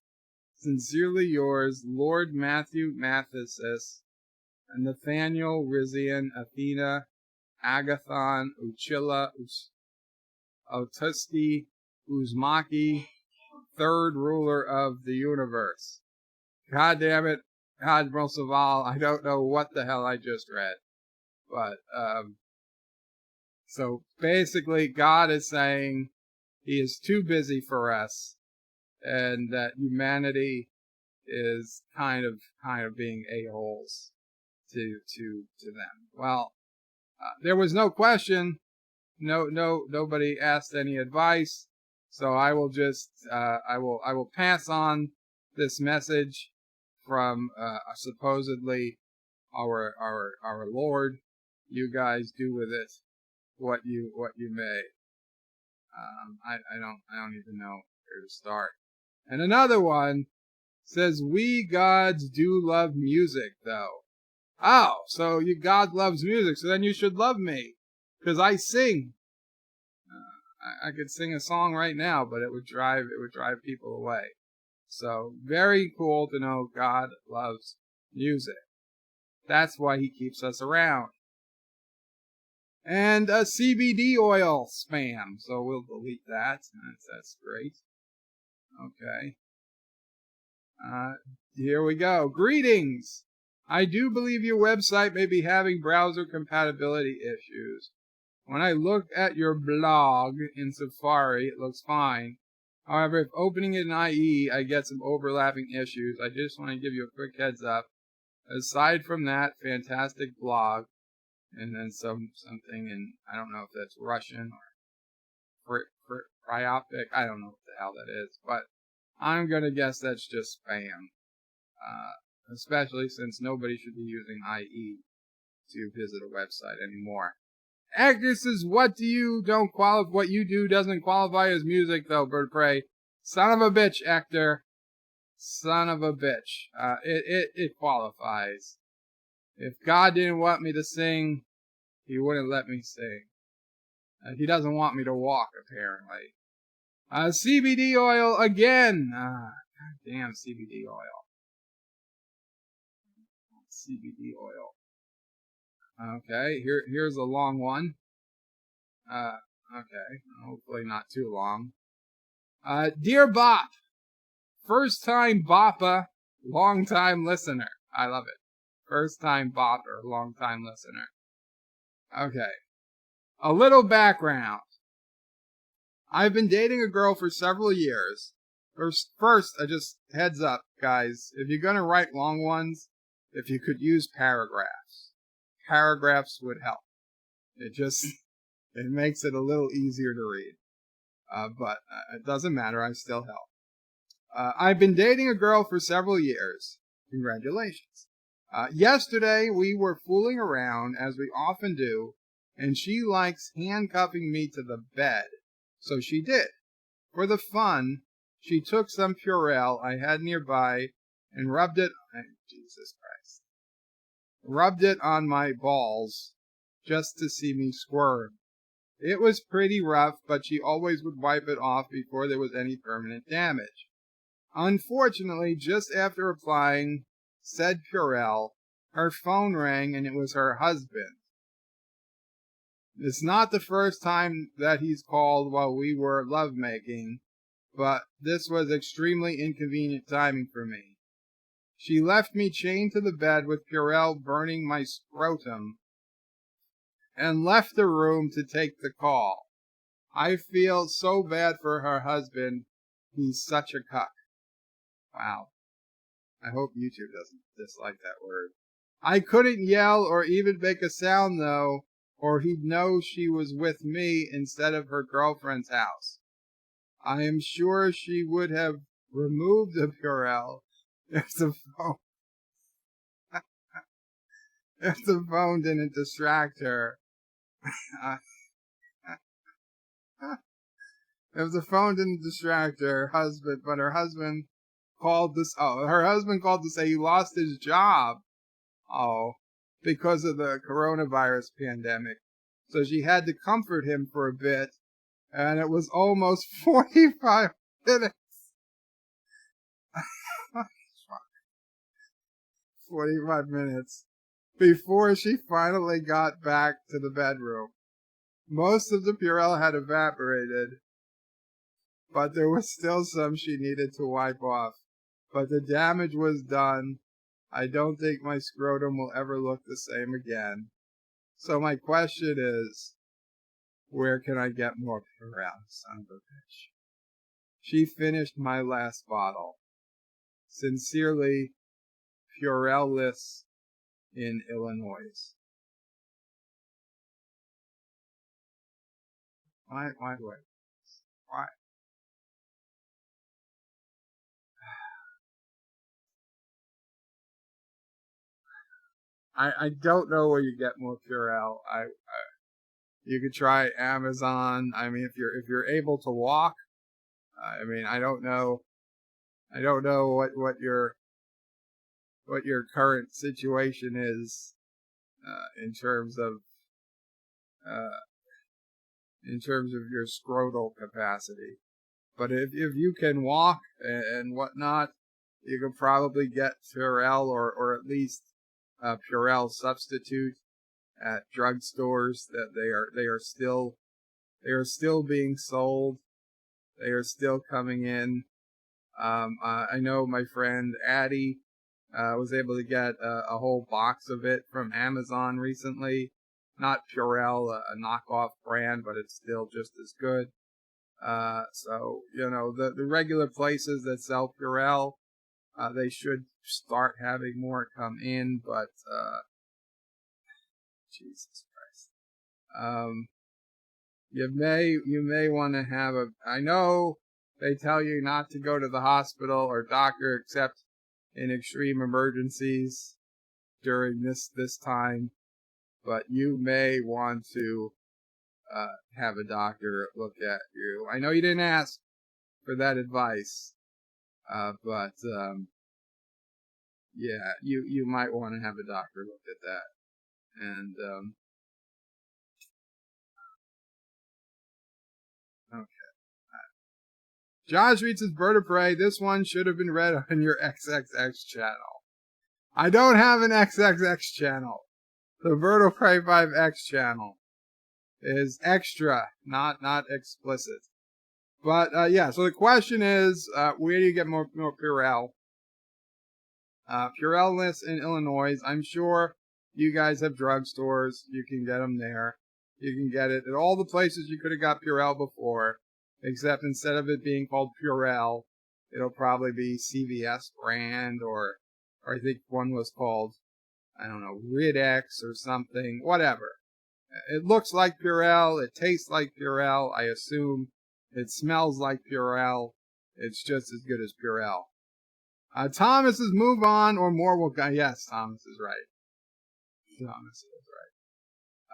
Sincerely yours, Lord Matthew Mathesis, and Nathaniel Rizian Athena Agathon, Uchilla, Otuski, Uzmaki, third ruler of the universe. God damn it. God, most of all, I don't know what the hell I just read. But, so basically God is saying he is too busy for us and that humanity is kind of being a-holes to them. Well, there was no question. Nobody asked any advice. So I will just, I will pass on this message from, supposedly our Lord. You guys do with it what you may. I don't even know where to start. And another one says, we gods do love music, though. Oh, so God loves music, so then you should love me, because I sing. I could sing a song right now, but it would drive people away. So very cool to know God loves music. That's why he keeps us around. And a CBD oil spam, so we'll delete that. That's great. Okay. Here we go. Greetings. I do believe your website may be having browser compatibility issues. When I look at your blog in Safari, it looks fine. However, if opening it in IE, I get some overlapping issues. I just want to give you a quick heads up. Aside from that, fantastic blog. And then something in, I don't know if that's Russian or Pryopic. I don't know what the hell that is. But I'm going to guess that's just spam. Especially since nobody should be using IE to visit a website anymore. Actor says, what you do doesn't qualify as music, though, Bird Prey. Son of a bitch, Actor. Son of a bitch. It qualifies. If God didn't want me to sing, he wouldn't let me sing. He doesn't want me to walk, apparently. CBD oil again. Goddamn CBD oil. CBD oil. Okay, here's a long one. Okay, hopefully not too long. Dear Bop, first time Boppa, long time listener. I love it. First time Bopper, long time listener. Okay, a little background. I've been dating a girl for several years. First, just heads up, guys. If you're gonna write long ones, if you could use paragraphs. Paragraphs would help. It makes it a little easier to read. But it doesn't matter, I still help. I've been dating a girl for several years. Congratulations. Yesterday, we were fooling around, as we often do, and she likes handcuffing me to the bed. So she did. For the fun, she took some Purell I had nearby and rubbed it on my balls just to see me squirm. It was pretty rough, but she always would wipe it off before there was any permanent damage. Unfortunately, just after applying said Purell, her phone rang and it was her husband. It's not the first time that he's called while we were lovemaking, but this was extremely inconvenient timing for me. She left me chained to the bed with Purell burning my scrotum and left the room to take the call. I feel so bad for her husband. He's such a cuck. Wow. I hope YouTube doesn't dislike that word. I couldn't yell or even make a sound, though, or he'd know she was with me instead of her girlfriend's house. I am sure she would have removed the Purell if the phone didn't distract her. If the phone didn't distract her husband, but her husband called to say he lost his job. Because of the coronavirus pandemic. So she had to comfort him for a bit, and it was almost 45 minutes. 45 minutes before she finally got back to the bedroom. Most of the Purell had evaporated, but there was still some she needed to wipe off. But the damage was done. I don't think my scrotum will ever look the same again. So my question is, where can I get more Purell, son of a bitch? She finished my last bottle. Sincerely, Purell-less in Illinois. Why do why? I don't know where you get more Purell. You could try Amazon. I mean, if you're able to walk, I mean, I don't know what your current situation is in terms of your scrotal capacity. But if you can walk and whatnot, you can probably get Purell or at least a Purell substitute at drugstores. That they are still being sold. They are still coming in. I know my friend Addie was able to get a whole box of it from Amazon recently. Not Purell, a knockoff brand, but it's still just as good. So, the regular places that sell Purell, they should start having more come in, but, Jesus Christ. You may want to have I know they tell you not to go to the hospital or doctor except in extreme emergencies during this time, but you may want to have a doctor look at you. I know you didn't ask for that advice, but yeah, you might want to have a doctor look at that. And okay. Josh reads his Bird of Prey. This one should have been read on your XXX channel. I don't have an XXX channel. The Bird of Prey 5X channel is extra, not explicit. But yeah, so the question is, where do you get more Purell? Purell-less in Illinois. I'm sure you guys have drugstores. You can get them there. You can get it at all the places you could have got Purell before, except instead of it being called Purell, it'll probably be CVS brand, or I think one was called, I don't know, Rid-X or something, whatever. It looks like Purell. It tastes like Purell. I assume it smells like Purell. It's just as good as Purell. Thomas is move on or more will go. Yes, Thomas is right. Thomas is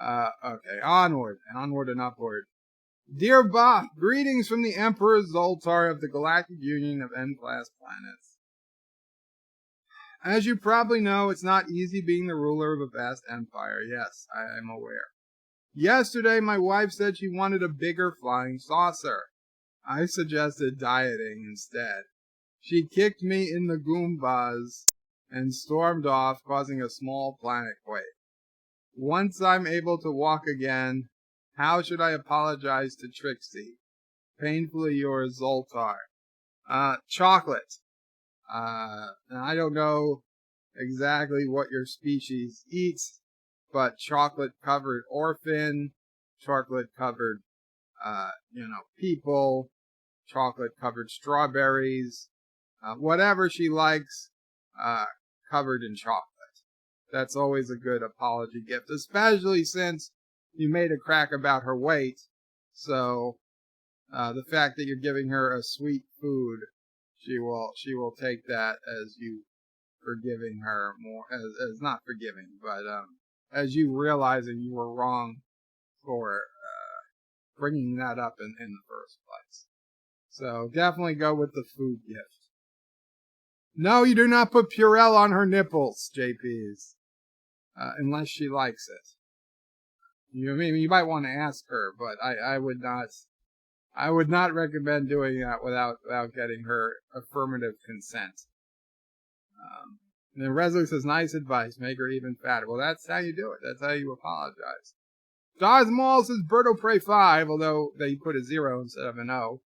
right. Okay, onward and upward. Dear Bob, greetings from the Emperor Zoltar of the Galactic Union of N-class planets. As you probably know, it's not easy being the ruler of a vast empire. Yes, I am aware. Yesterday, my wife said she wanted a bigger flying saucer. I suggested dieting instead. She kicked me in the Goombas and stormed off, causing a small planet quake. Once I'm able to walk again, how should I apologize to Trixie? Painfully yours, Zoltar. Chocolate. I don't know exactly what your species eats, but chocolate-covered orphan, chocolate-covered, people, chocolate-covered strawberries, whatever she likes, covered in chocolate. That's always a good apology gift, especially since you made a crack about her weight. So, the fact that you're giving her a sweet food, she will take that as you forgiving her more, as not forgiving, but, as you realizing you were wrong for, bringing that up in the first place. So definitely go with the food gift. No, you do not put Purell on her nipples, JPs. Unless she likes it. You might want to ask her, but I would not recommend doing that without getting her affirmative consent. And Reslick says, nice advice. Make her even fatter. Well, that's how you do it. That's how you apologize. Darth Maul says, Birdo Prey 5, although they put a 0 instead of an O.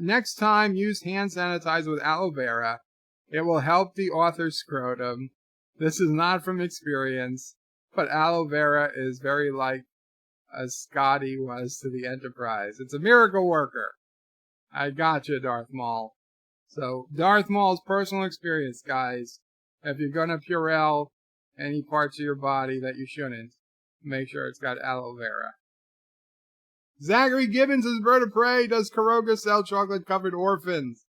Next time, use hand sanitizer with aloe vera. It will help the author's scrotum. This is not from experience, but aloe vera is very like as Scotty was to the Enterprise. It's a miracle worker. I gotcha, Darth Maul. So, Darth Maul's personal experience, guys. If you're gonna Purell any parts of your body that you shouldn't, make sure it's got aloe vera. Zachary Gibbons is Bird of Prey. Does Kuroga sell chocolate-covered orphans?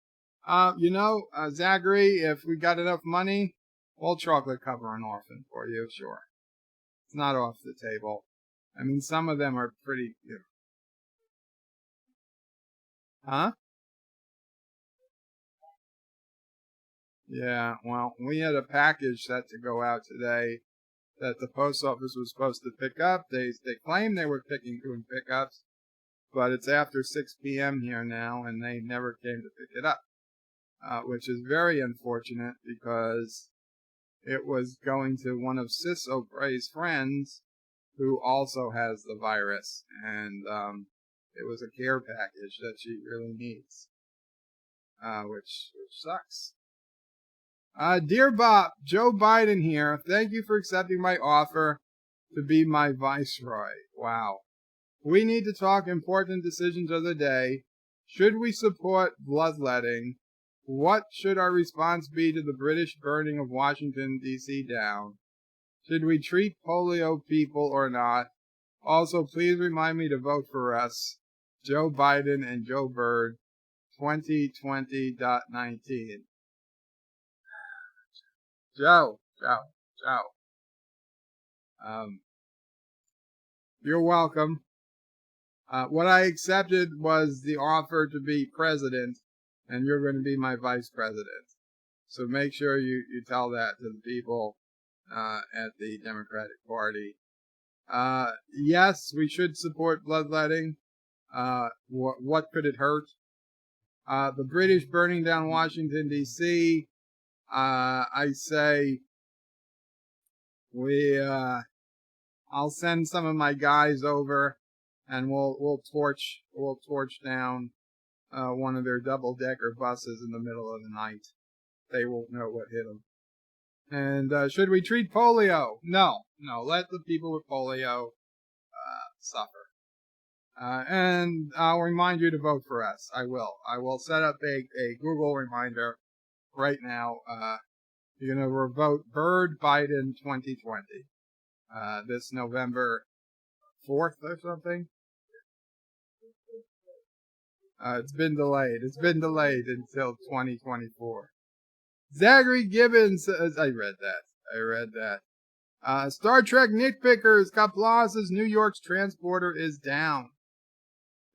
Zachary, if we got enough money, we'll chocolate cover an orphan for you, sure. It's not off the table. I mean, some of them are pretty, Huh? Yeah, well, we had a package set to go out today that the post office was supposed to pick up. They claimed they were doing pickups, but it's after 6 p.m. here now, and they never came to pick it up, which is very unfortunate because it was going to one of Sis O'Pre's friends who also has the virus, and it was a care package that she really needs, which sucks. Dear Bob, Joe Biden here. Thank you for accepting my offer to be my viceroy. Wow. We need to talk important decisions of the day. Should we support bloodletting? What should our response be to the British burning of Washington, D.C. down? Should we treat polio people or not? Also, please remind me to vote for us, Joe Biden and Joe Bird, 2020.19. Joe. You're welcome. What I accepted was the offer to be president, and you're going to be my vice president. So make sure you tell that to the people at the Democratic Party. Yes, we should support bloodletting. What could it hurt? The British burning down Washington, D.C., I say I'll send some of my guys over, and we'll torch down one of their double-decker buses in the middle of the night. They won't know what hit them. And should we treat polio? No. Let the people with polio suffer. And I'll remind you to vote for us. I will set up a Google reminder right now. You're going to vote Bird Biden 2020 this November 4th or something. It's been delayed. It's been delayed until 2024. Zachary Gibbons says, I read that. Star Trek nitpickers, Qapla says New York's transporter is down.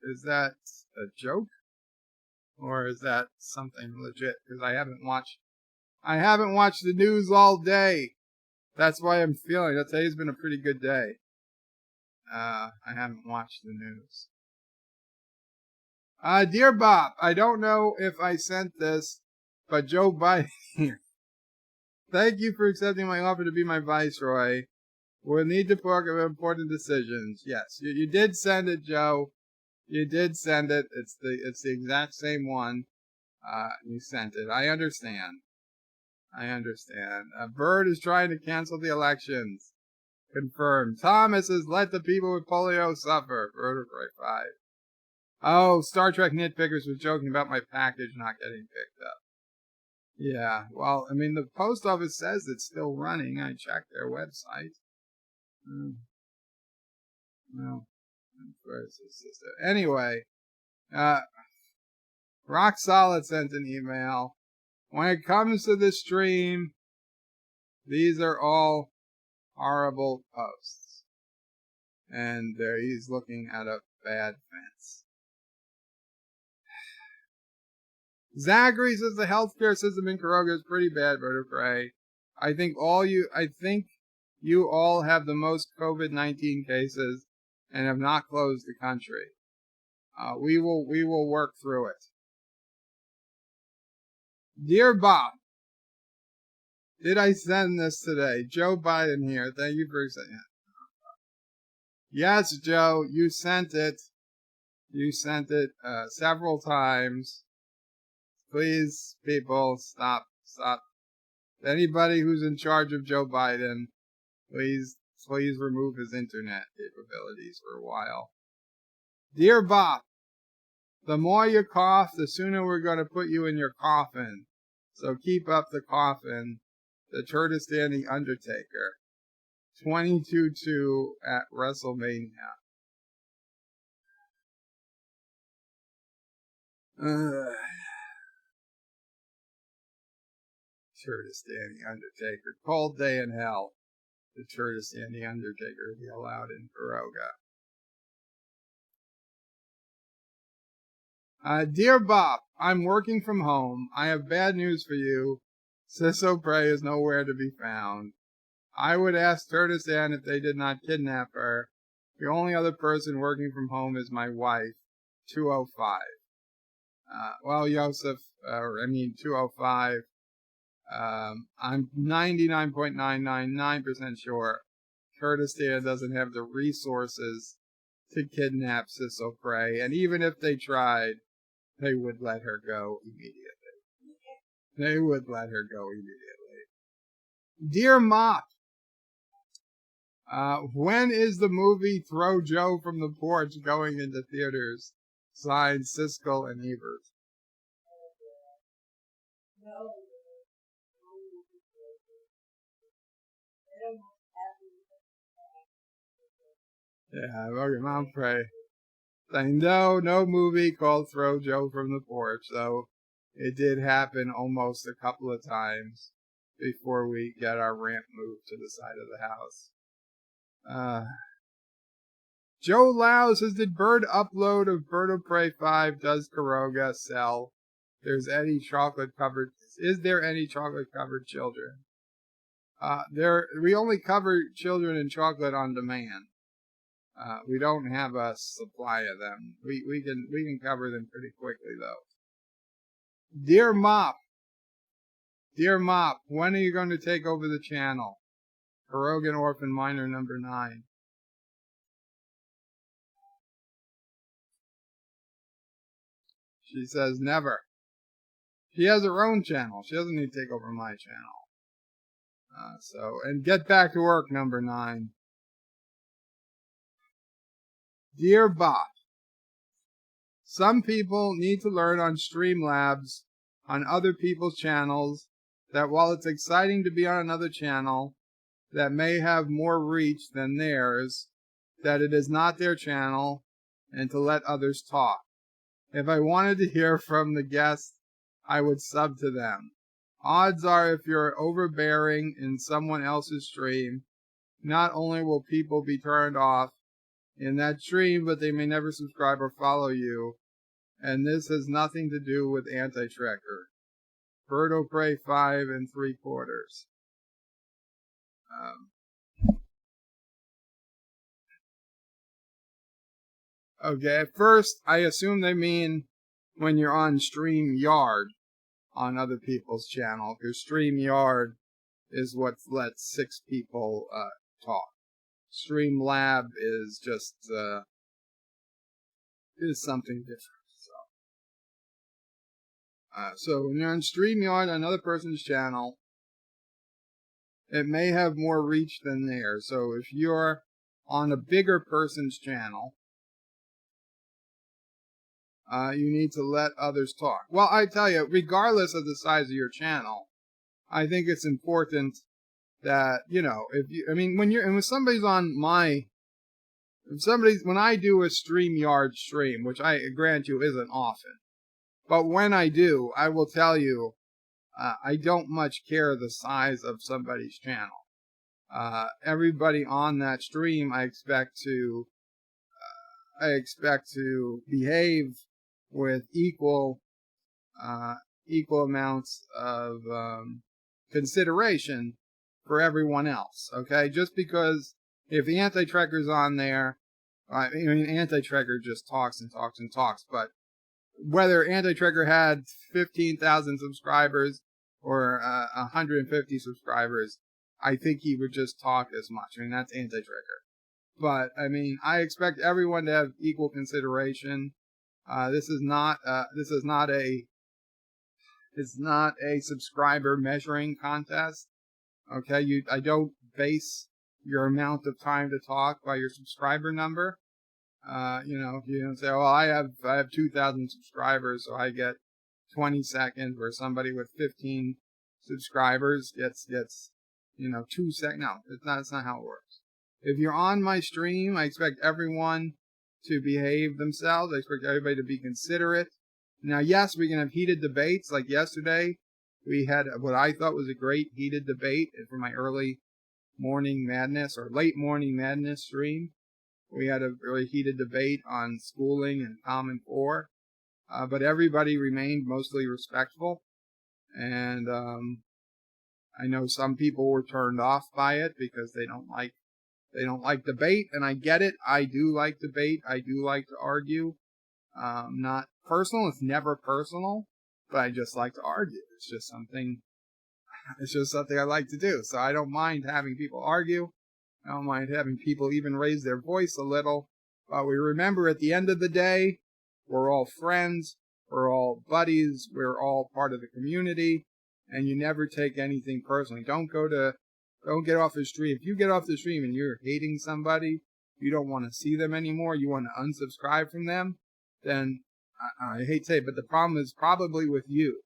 Is that a joke? Or is that something legit? Because I haven't watched the news all day. That's why I'm feeling that today's been a pretty good day. I haven't watched the news. Dear Bob, I don't know if I sent this, but Joe Biden here. Thank you for accepting my offer to be my viceroy. We'll need to talk about important decisions. Yes, you did send it, Joe. You did send it. It's the exact same one. You sent it. I understand. Bird is trying to cancel the elections. Confirmed. Thomas says, let the people with polio suffer. Bird of Prey 5. Oh, Star Trek nitpickers was joking about my package not getting picked up. Yeah, well, I mean, the post office says it's still running. I checked their website. No. Anyway, Rock Solid sent an email. When it comes to the stream, these are all horrible posts. And he's looking at a bad fence. Zachary says the healthcare system in Kuroga is pretty bad, Bird of Prey. I think you all have the most COVID-19 cases and have not closed the country. We will work through it. Dear Bob, Did I send this today? Joe Biden here. Thank you for saying it. Yes, Joe, you sent it. You sent it several times. Please, people, stop. Anybody who's in charge of Joe Biden, please remove his internet capabilities for a while. Dear Bob, the more you cough, the sooner we're going to put you in your coffin. So keep up the coffin. The Kurdistan the Undertaker. 22-2 at WrestleMania. Kurdistan the Undertaker. Cold day in hell. The Kurdistan the Undertaker be allowed in Piroga. Dear Bob, I'm working from home. I have bad news for you. Sisso Prey is nowhere to be found. I would ask Kurdistan if they did not kidnap her. The only other person working from home is my wife. 205. Well, Yosef, 205. I'm 99.999% sure Kurdistan doesn't have the resources to kidnap Sisso Prey, and even if they tried, they would let her go immediately. They would let her go immediately. Dear Mop, when is the movie Throw Joe from the Porch going into theaters? Signed, Siskel and Ebert. Yeah, okay, Mom Pray. Saying no movie called Throw Joe from the Porch, though it did happen almost a couple of times before we get our ramp moved to the side of the house. Joe Lau says, did Bird upload of Bird of Prey 5 does Karoga sell? Is there any chocolate covered children? We only cover children in chocolate on demand. We don't have a supply of them. We can cover them pretty quickly though. Dear Mop, when are you going to take over the channel? Karogan Orphan Minor number 9. She says never. She has her own channel. She doesn't need to take over my channel. And get back to work, number 9. Dear Bot, some people need to learn on Streamlabs on other people's channels that while it's exciting to be on another channel that may have more reach than theirs, that it is not their channel, and to let others talk. If I wanted to hear from the guests, I would sub to them. Odds are if you're overbearing in someone else's stream, not only will people be turned off in that stream, but they may never subscribe or follow you. And this has nothing to do with anti-tracker. Birdo Prey 5 3/4. Okay, at first, I assume they mean when you're on StreamYard on other people's channel, because StreamYard is what lets 6 people talk. Streamlab is just is something different. So when you're on StreamYard on another person's channel, it may have more reach than theirs. So if you're on a bigger person's channel, you need to let others talk. Well, I tell you, regardless of the size of your channel, I think it's important that, when somebody's on when I do a StreamYard stream, which I grant you isn't often, but when I do, I will tell you, I don't much care the size of somebody's channel. Everybody on that stream, I expect to behave with equal amounts of consideration for everyone else. Okay, just because if the anti-tracker's on there, anti-tracker just talks and talks and talks, but whether anti-tracker had 15,000 subscribers or 150 subscribers, I think he would just talk as much. I mean, that's anti-trigger. But I mean, I expect everyone to have equal consideration. This is not a subscriber measuring contest. Okay, I don't base your amount of time to talk by your subscriber number. If you don't say, well, I have 2,000 subscribers, so I get 20 seconds, where somebody with 15 subscribers gets 2 seconds. No, that's not how it works. If you're on my stream, I expect everyone to behave themselves. I expect everybody to be considerate. Now, yes, we can have heated debates. Like yesterday, we had what I thought was a great heated debate for my early morning madness or late morning madness stream. We had a really heated debate on schooling and Common Core, but everybody remained mostly respectful. And I know some people were turned off by it because they don't like debate, and I get it. I do like debate. I do like to argue. Not personal. It's never personal, but I just like to argue. It's just something I like to do. So I don't mind having people argue. I don't mind having people even raise their voice a little. But we remember at the end of the day, we're all friends. We're all buddies. We're all part of the community. And you never take anything personally. Don't get off the stream. If you get off the stream and you're hating somebody, you don't want to see them anymore, you want to unsubscribe from them, then I hate to say it, but the problem is probably with you.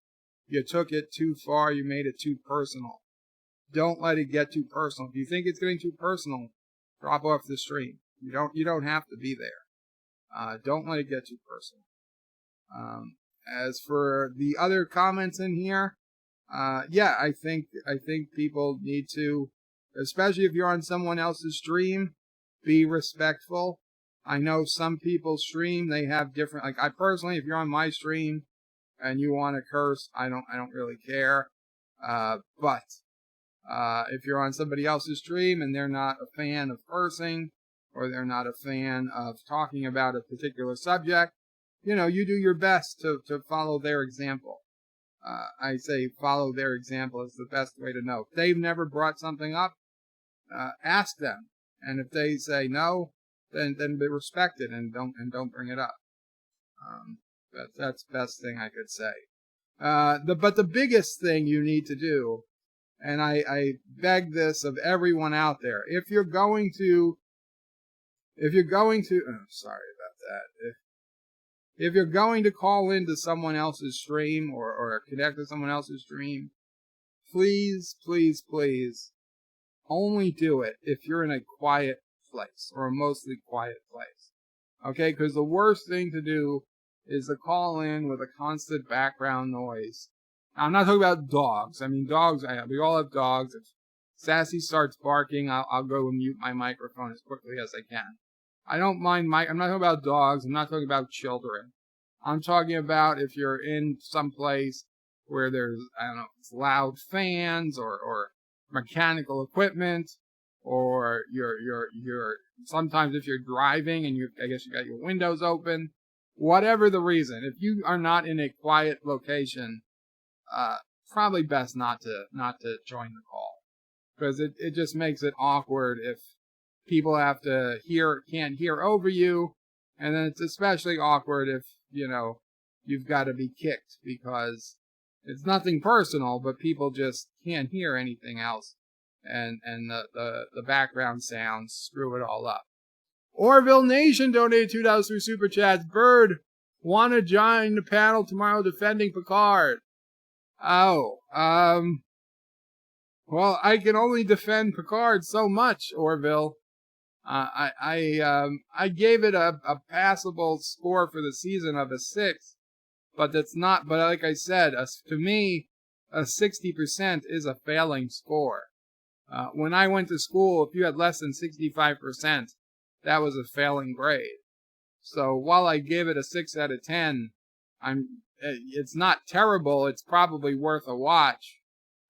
You took it too far. You made it too personal. Don't let it get too personal. If you think it's getting too personal, drop off the stream. You don't have to be there. Don't let it get too personal. As for the other comments in here, I think people need to, especially if you're on someone else's stream, be respectful. I know some people stream, they have different, like I personally, if you're on my stream and you want to curse, I don't really care. But if you're on somebody else's stream and they're not a fan of cursing, or they're not a fan of talking about a particular subject, you do your best to follow their example. I say follow their example is the best way to know. If they've never brought something up, ask them. And if they say no, then be respected and don't bring it up. That's the best thing I could say. But the biggest thing you need to do, and I beg this of everyone out there, if you're going to, sorry about that. If you're going to call into someone else's stream or connect to someone else's stream, please, please, please, only do it if you're in a quiet place or a mostly quiet place. Okay? Because the worst thing to do is to call in with a constant background noise. Now, I'm not talking about dogs. I mean, dogs, we all have dogs. If Sassy starts barking, I'll go and mute my microphone as quickly as I can. I don't mind I'm not talking about dogs. I'm not talking about children. I'm talking about if you're in some place where there's, loud fans or mechanical equipment, or you're sometimes if you're driving and I guess you got your windows open, whatever the reason, if you are not in a quiet location, probably best not to join the call, because it just makes it awkward if people can't hear over you, and then it's especially awkward if, you've got to be kicked because it's nothing personal, but people just can't hear anything else, and the background sounds screw it all up. Orville Nation donated $2 through Super Chats. Bird, want to join the panel tomorrow defending Picard? Oh, well, I can only defend Picard so much, Orville. I gave it a passable score for the season of a 6, but that's not, but like I said, to me, a 60% is a failing score. When I went to school, if you had less than 65%, that was a failing grade. So while I gave it a 6 out of 10, it's not terrible. It's probably worth a watch.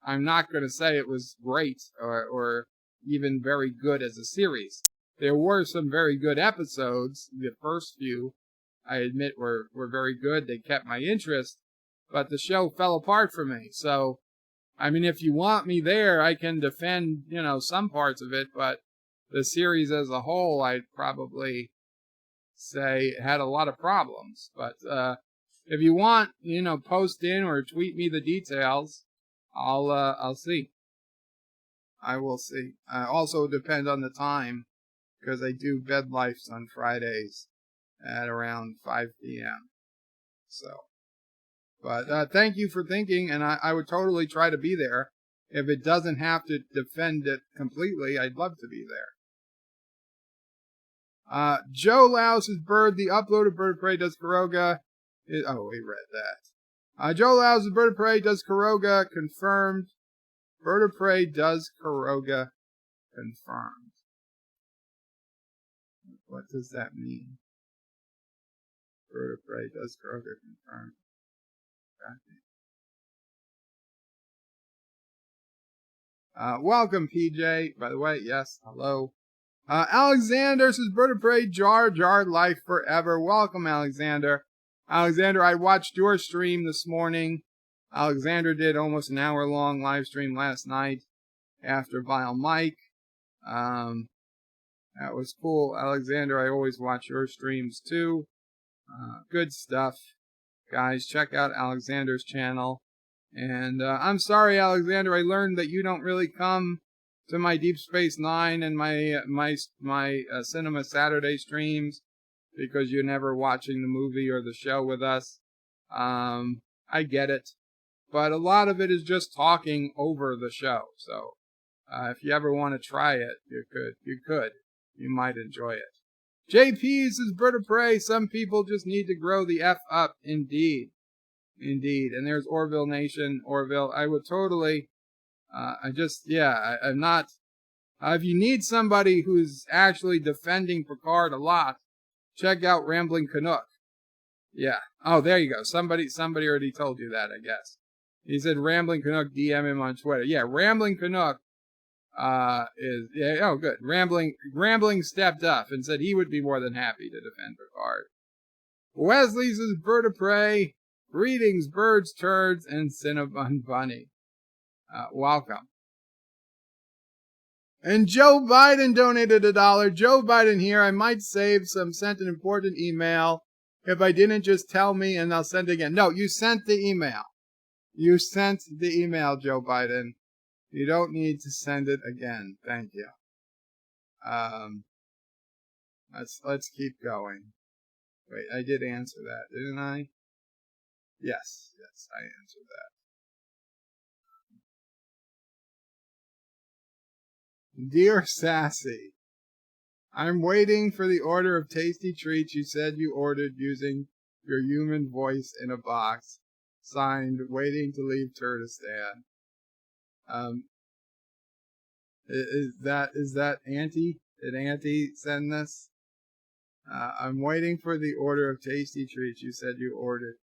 I'm not going to say it was great or even very good as a series. There were some very good episodes. The first few, I admit, were very good. They kept my interest, but the show fell apart for me. So I mean, if you want me there, I can defend, some parts of it, but the series as a whole, I'd probably say had a lot of problems. But if you want, post in or tweet me the details, I'll see. I will see. Also depend on the time, because I do bed lifes on Fridays at around 5 p.m. So, but thank you for thinking, and I would totally try to be there. If it doesn't have to defend it completely, I'd love to be there. Joe Louse's Bird, the uploaded Bird of Prey does Kuroga. We read that. Joe Louse's Bird of Prey does Kuroga, confirmed. Bird of Prey does Kuroga, confirmed. What does that mean? Bird of Prey does Kuroga, confirmed. Welcome, PJ. By the way, yes, hello. Alexander says, Bird of Prey, JarLife forever. Welcome, Alexander. Alexander, I watched your stream this morning. Alexander did almost an hour-long live stream last night after Vile Mike. That was cool. Alexander, I always watch your streams too. Good stuff. Guys, check out Alexander's channel. And I'm sorry, Alexander, I learned that you don't really come to my Deep Space Nine and my Cinema Saturday streams because you're never watching the movie or the show with us. I get it. But a lot of it is just talking over the show. So if you ever want to try it, you could. You might enjoy it. JP says, Bird of Prey, some people just need to grow the F up. Indeed. And there's Orville Nation. Orville, I would totally, I'm not, if you need somebody who's actually defending Picard a lot, check out Rambling Canuck. Yeah. Oh, there you go. Somebody already told you that, I guess. He said Rambling Canuck, DM him on Twitter. Yeah, Rambling Canuck, good. Rambling stepped up and said he would be more than happy to defend Picard. Wesley says, Bird of Prey, greetings, birds, turds, and Cinnabon Bunny. Welcome. And Joe Biden donated $1. Joe Biden here. I might sent an important email if I didn't just tell me and I'll send it again. No, you sent the email. You sent the email, Joe Biden. You don't need to send it again. Thank you. Let's keep going. Wait, I did answer that, didn't I? Yes, I answered that. Dear Sassy, I'm waiting for the order of tasty treats you said you ordered using your human voice in a box. Signed, waiting to leave Turtistan. Is that Auntie? Did Auntie send this? I'm waiting for the order of tasty treats you said you ordered.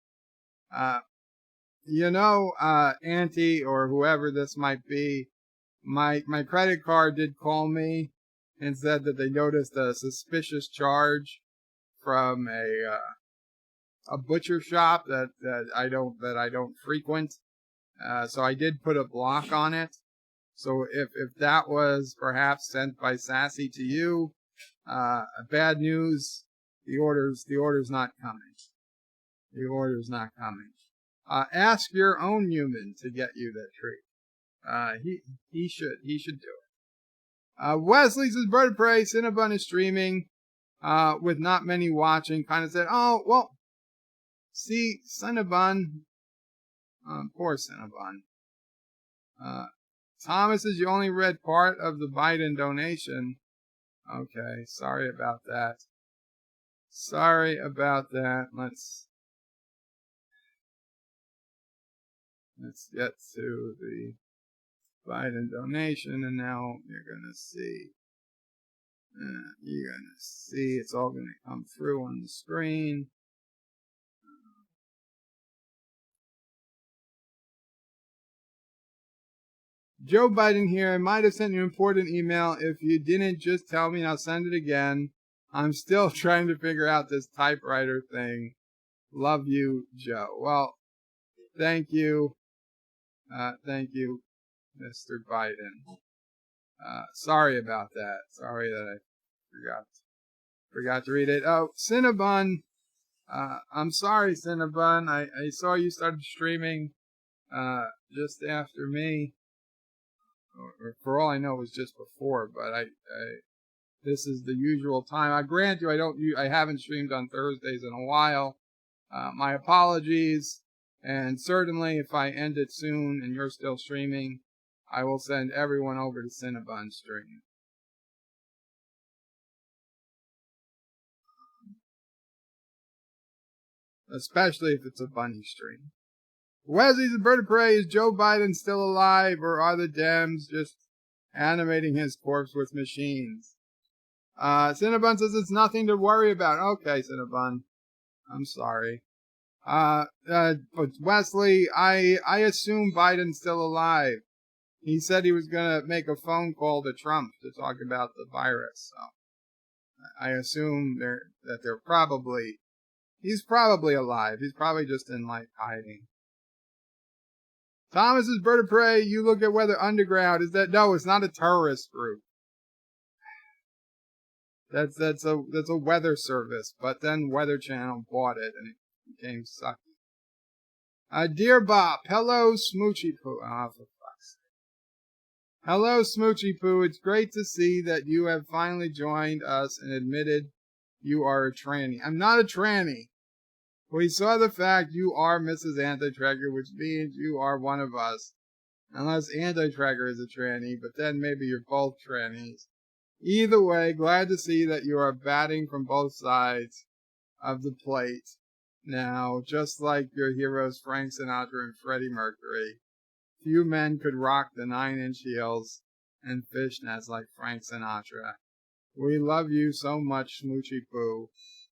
Auntie or whoever this might be, my credit card did call me and said that they noticed a suspicious charge from a butcher shop that I don't frequent. So I did put a block on it. So if that was perhaps sent by Sassy to you, bad news, the order's not coming. The order's not coming. Ask your own human to get you that treat. He should do it. Wesley says, Bird of Prey, Cinnabon is streaming, with not many watching, kind of said, oh, well, see, Cinnabon, poor Cinnabon. Thomas says, you only read part of the Biden donation. Okay, sorry about that. Let's get to the Biden donation, and now you're gonna see. It's all gonna come through on the screen. Joe Biden here. I might have sent you an important email. If you didn't, just tell me and I'll send it again. I'm still trying to figure out this typewriter thing. Love you, Joe. Well, thank you. Thank you, Mr. Biden. Sorry about that. Sorry that I forgot to read it. Oh, Cinnabon. I'm sorry, Cinnabon. I saw you started streaming just after me. Or for all I know, it was just before. But this is the usual time. I grant you, I haven't streamed on Thursdays in a while. My apologies. And certainly, if I end it soon and you're still streaming, I will send everyone over to Cinnabon stream. Especially if it's a bunny stream. Wesley's a bird of prey. Is Joe Biden still alive, or are the Dems just animating his corpse with machines? Cinnabon says it's nothing to worry about. Okay, Cinnabon. I'm sorry. But Wesley, I assume Biden's still alive. He said he was gonna make a phone call to Trump to talk about the virus. So I assume he's probably alive. He's probably just in hiding. Thomas's bird of prey. You look at Weather Underground. No? It's not a terrorist group. That's a weather service. But then Weather Channel bought it and it became sucky. Dear Bob, hello Smoochy Poo. Oh, for fuck's sake. Hello Smoochy Poo. It's great to see that you have finally joined us and admitted you are a tranny. I'm not a tranny. We saw the fact you are Mrs. Anti-Tracker, which means you are one of us. Unless Anti-Tracker is a tranny, but then maybe you're both trannies. Either way, glad to see that you are batting from both sides of the plate. Now, just like your heroes Frank Sinatra and Freddie Mercury, few men could rock the 9-inch heels and fishnets like Frank Sinatra. We love you so much, Smoochy Poo.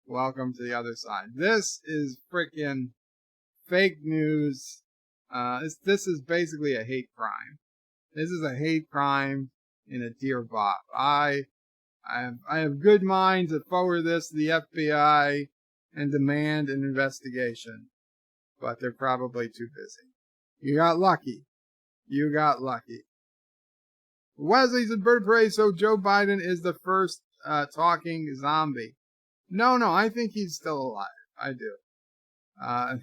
Welcome to the other side. This is freaking fake news. This is basically a hate crime. This is a hate crime in a deer bop. I have good mind to forward this to the FBI and demand an investigation, but they're probably too busy. You got lucky. Wesley's a bird of prey, so Joe Biden is the first talking zombie. No, I think he's still alive. I do.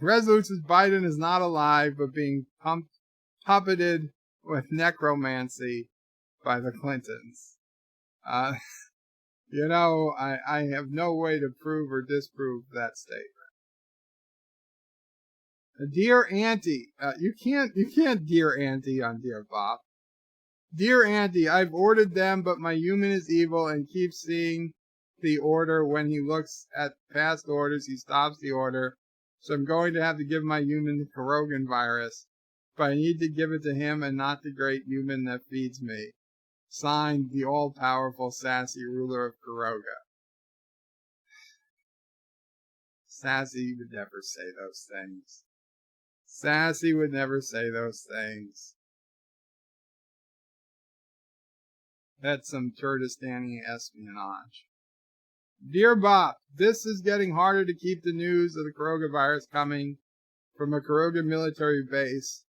Resolute says Biden is not alive, but being puppeted with necromancy by the Clintons. I have no way to prove or disprove that statement. Dear Auntie, you can't Dear Auntie on Dear Bob. Dear Auntie, I've ordered them, but my human is evil and keeps seeing the order. When he looks at past orders, he stops the order. So I'm going to have to give my human the Corrogan virus, but I need to give it to him and not the great human that feeds me. Signed, the all-powerful, sassy ruler of Kuroga. Sassy would never say those things. Sassy would never say those things. That's some Kurdistani espionage. Dear Bob, this is getting harder to keep the news of the coronavirus coming from a Kuroga military base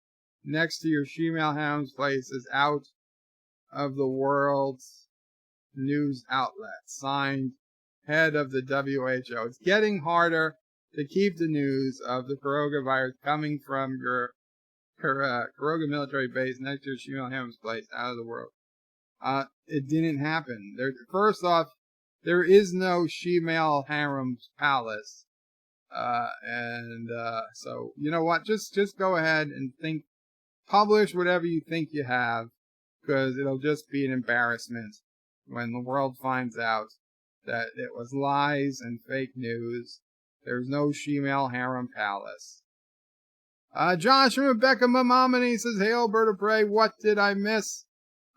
next to your Shemale Hound's place is out of the world's news outlet. Signed, head of the WHO. It's getting harder to keep the news of the coronavirus coming from your Kuroga military base next to your Shemale Hound's place out of the world. It didn't happen. First off, there is no Shemale Harem's palace. So, you know what? Just go ahead and publish whatever you think you have, because it'll just be an embarrassment when the world finds out that it was lies and fake news. There's no Shemale Harem palace. Josh from Rebecca Mamamani says, "Hail, bird of prey, what did I miss?"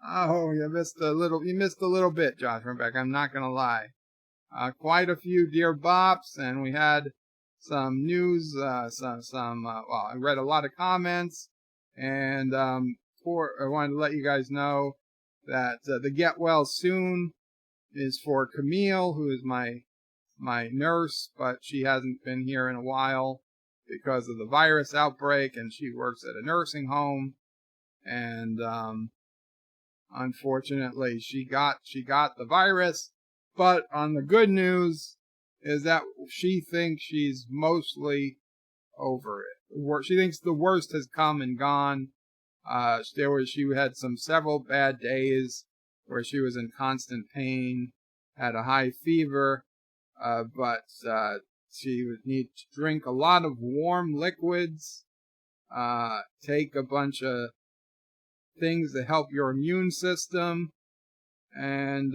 Oh, you missed a little bit, Josh from Rebecca. I'm not gonna lie. Quite a few dear bops, and we had some news, I read a lot of comments, and I wanted to let you guys know that the Get Well Soon is for Camille, who is my nurse, but she hasn't been here in a while because of the virus outbreak, and she works at a nursing home. and unfortunately she got the virus. But on the good news is that she thinks she's mostly over it. She thinks the worst has come and gone. She had several bad days where she was in constant pain, had a high fever, but she would need to drink a lot of warm liquids, take a bunch of things to help your immune system, and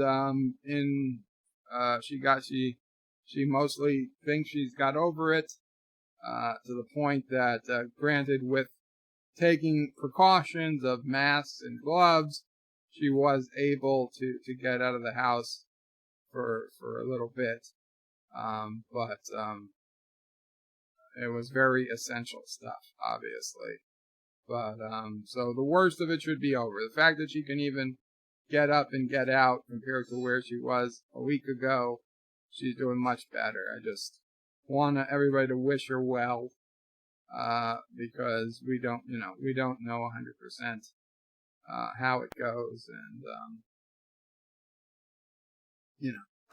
she mostly thinks she's got over it, to the point that, granted, with taking precautions of masks and gloves, she was able to get out of the house for a little bit, but it was very essential stuff, obviously. But so the worst of it should be over. The fact that she can even get up and get out compared to where she was a week ago, she's doing much better. I just want everybody to wish her well, because we don't know 100% how it goes, and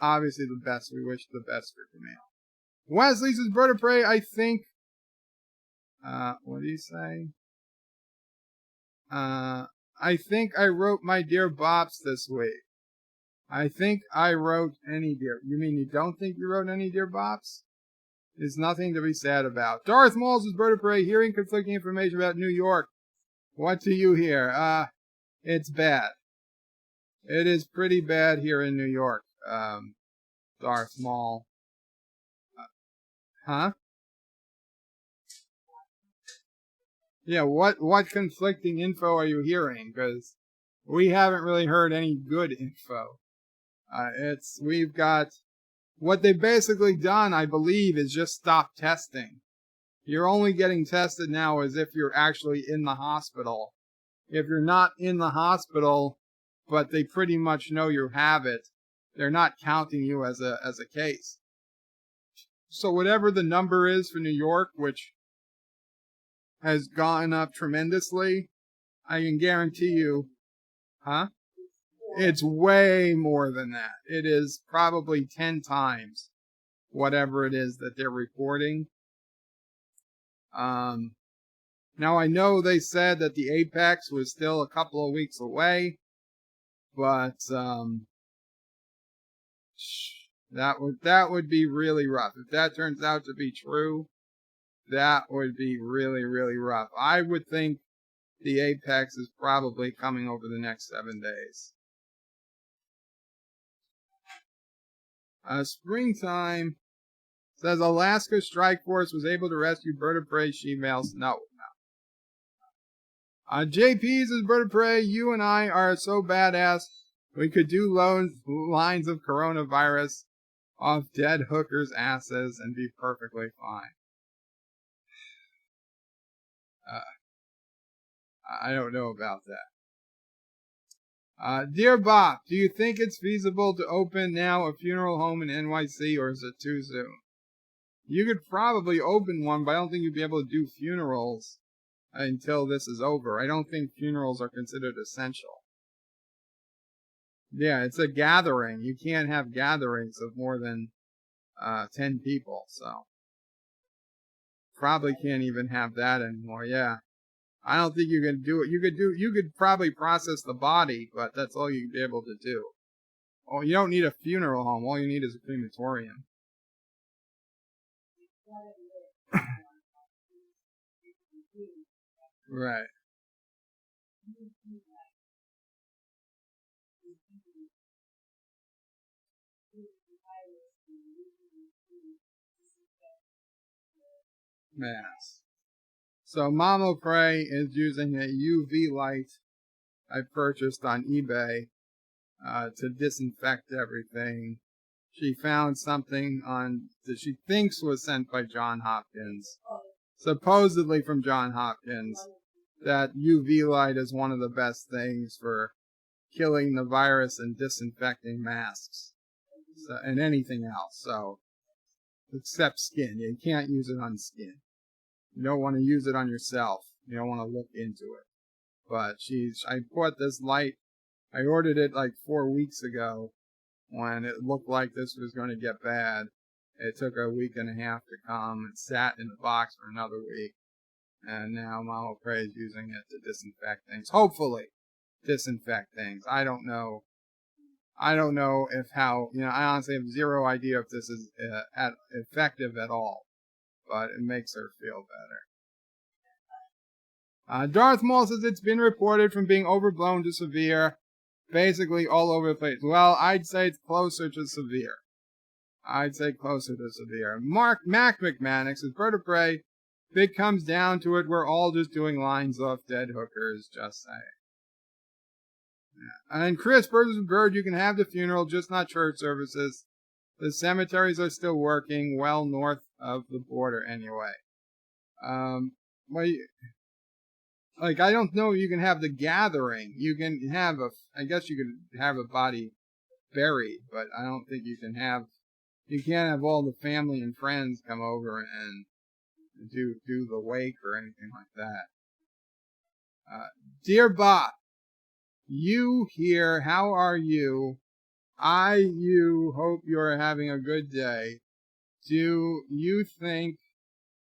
obviously we wish the best for Camille. Wesley says, Bird of Prey, I think, what do you say? I think I wrote my Dear Bops this week. I think I wrote any Dear. You mean you don't think you wrote any Dear Bops? There's nothing to be sad about. Darth Maul says, Bird of Prey, hearing conflicting information about New York. What do you hear? It's bad. It is pretty bad here in New York, Darth Maul. Huh? Yeah, what conflicting info are you hearing? Because we haven't really heard any good info. We've got, what they've basically done, I believe, is just stop testing. You're only getting tested now as if you're actually in the hospital. If you're not in the hospital, but they pretty much know you have it, they're not counting you as a case. So whatever the number is for New York, which has gone up tremendously, I can guarantee you, it's way more than that. It is probably 10 times whatever it is that they're reporting. Now I know they said that the apex was still a couple of weeks away, but that would be really rough. If that turns out to be true, that would be really, really rough. I would think the apex is probably coming over the next 7 days. Springtime says Alaska Strike Force was able to rescue Bird of Prey she-males. No. JP says, Bird of Prey, you and I are so badass, we could do lines of coronavirus off dead hookers' asses and be perfectly fine. I don't know about that. Dear Bob, do you think it's feasible to open now a funeral home in NYC, or is it too soon? You could probably open one, but I don't think you'd be able to do funerals until this is over. I don't think funerals are considered essential. Yeah, it's a gathering. You can't have gatherings of more than 10 people, so probably can't even have that anymore. Yeah, I don't think you can do it. You could probably process the body, but that's all you'd be able to do. Oh, you don't need a funeral home. All you need is a crematorium. Right. Mass. So Mama Prey is using a UV light I purchased on eBay to disinfect everything. She found something that she thinks was sent by Johns Hopkins, supposedly from Johns Hopkins, that UV light is one of the best things for killing the virus and disinfecting masks and anything else. So, except skin. You can't use it on skin. You don't want to use it on yourself. You don't want to look into it. But I bought this light. I ordered it like 4 weeks ago when it looked like this was going to get bad. It took a week and a half to come. It sat in the box for another week. And now Mama Prey is using it to disinfect things. Hopefully disinfect things. I don't know if I honestly have zero idea if this is effective at all. But it makes her feel better. Darth Maul says it's been reported from being overblown to severe, basically all over the place. Well, I'd say it's closer to severe. Mac McManus says, Bird of Prey, if it comes down to it, we're all just doing lines off dead hookers, just saying. Yeah. And Chris, Bird, you can have the funeral, just not church services. The cemeteries are still working well north of the border anyway. I don't know if you can have the gathering. You can have I guess you could have a body buried, but I don't think you can't have all the family and friends come over and do the wake or anything like that. Dear Bob, you here, how are you? You hope you're having a good day. Do you think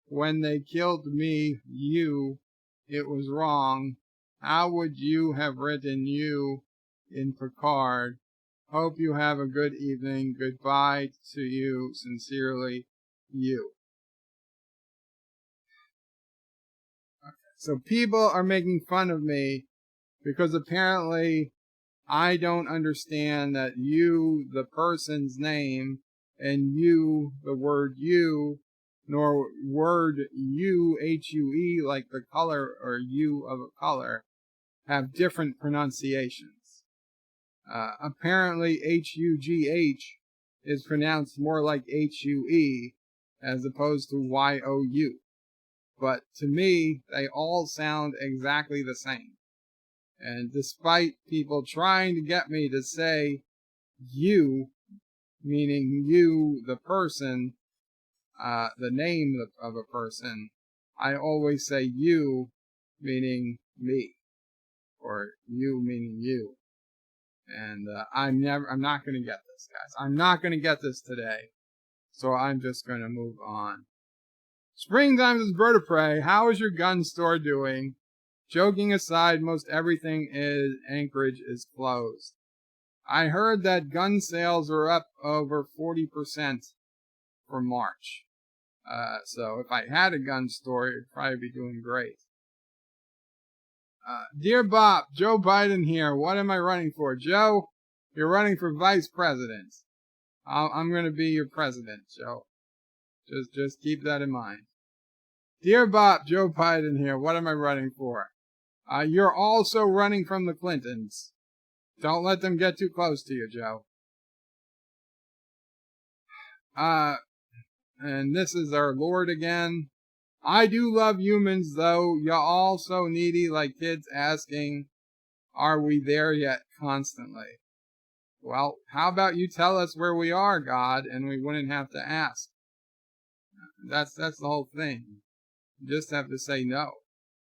when they killed me, it was wrong? How would you have written you in Picard? Hope you have a good evening. Goodbye to you. Sincerely, you. Okay. So people are making fun of me because apparently I don't understand that you, the person's name, and you, the word you, nor word you, H-U-E, like the color or hue of a color, have different pronunciations. Apparently H-U-G-H is pronounced more like H-U-E as opposed to Y-O-U. But to me, they all sound exactly the same. And despite people trying to get me to say you, meaning you, the person, the name of a person, I always say you, meaning me, or you meaning you. And I'm not going to get this, guys. I'm not going to get this today. So I'm just going to move on. Springtime is Bird of Prey. How is your gun store doing? Joking aside, most everything in Anchorage is closed. I heard that gun sales are up over 40% for March. So if I had a gun store, it'd probably be doing great. Dear Bob, Joe Biden here. What am I running for? Joe, you're running for vice president. I'm going to be your president, Joe. Just keep that in mind. Dear Bob, Joe Biden here. What am I running for? You're also running from the Clintons. Don't let them get too close to you, Joe. And this is our Lord again. I do love humans, though. You're all so needy, like kids asking, are we there yet, constantly? Well, how about you tell us where we are, God, and we wouldn't have to ask. That's the whole thing. You just have to say no.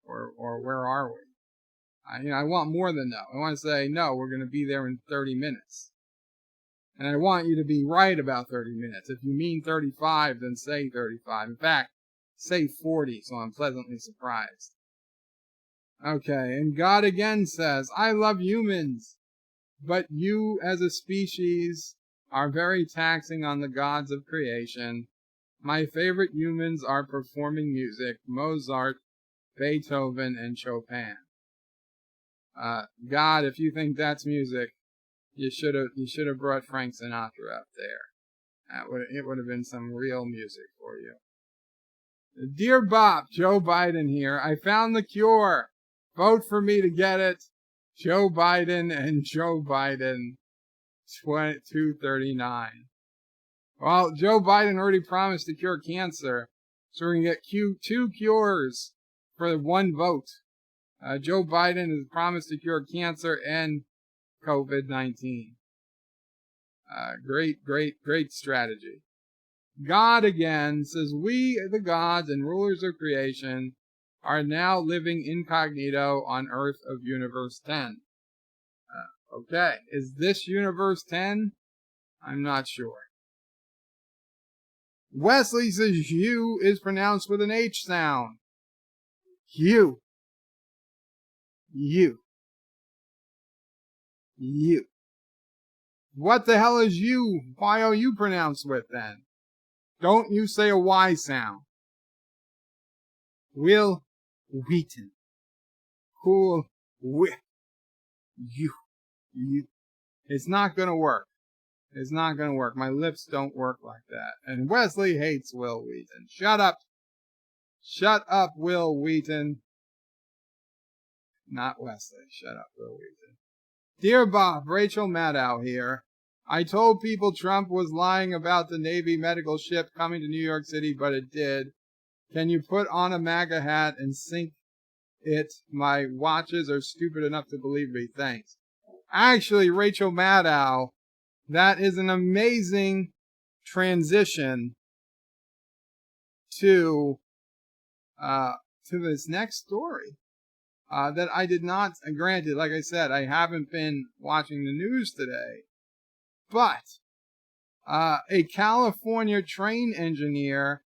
Or where are we? I want more than no. I want to say, no, we're going to be there in 30 minutes. And I want you to be right about 30 minutes. If you mean 35, then say 35. In fact, say 40, so I'm pleasantly surprised. Okay, and God again says, I love humans, but you as a species are very taxing on the gods of creation. My favorite humans are performing music, Mozart, Beethoven, and Chopin. God, if you think that's music, you should have brought Frank Sinatra up there. It would have been some real music for you. Dear Bob, Joe Biden here. I found the cure. Vote for me to get it. Joe Biden and Joe Biden 239. Well, Joe Biden already promised to cure cancer, so we're going to get 2 cures for 1 vote. Joe Biden has promised to cure cancer and COVID-19. Great strategy. God again says, we, the gods and rulers of creation, are now living incognito on Earth of Universe 10. Okay, is this Universe 10? I'm not sure. Wesley says Hugh is pronounced with an H sound. Hugh. You. You. What the hell is you? Why are you pronounced with then? Don't you say a Y sound. Will Wheaton. Cool. You. It's not gonna work. It's not gonna work. My lips don't work like that. And Wesley hates Will Wheaton. Shut up. Shut up, Will Wheaton. Not Wesley. Shut up, Will Wheaton. Dear Bob, Rachel Maddow here. I told people Trump was lying about the Navy medical ship coming to New York City, but it did. Can you put on a MAGA hat and sink it? My watches are stupid enough to believe me. Thanks. Actually, Rachel Maddow, that is an amazing transition to this next story. That I did not, granted, like I said, I haven't been watching the news today, but a California train engineer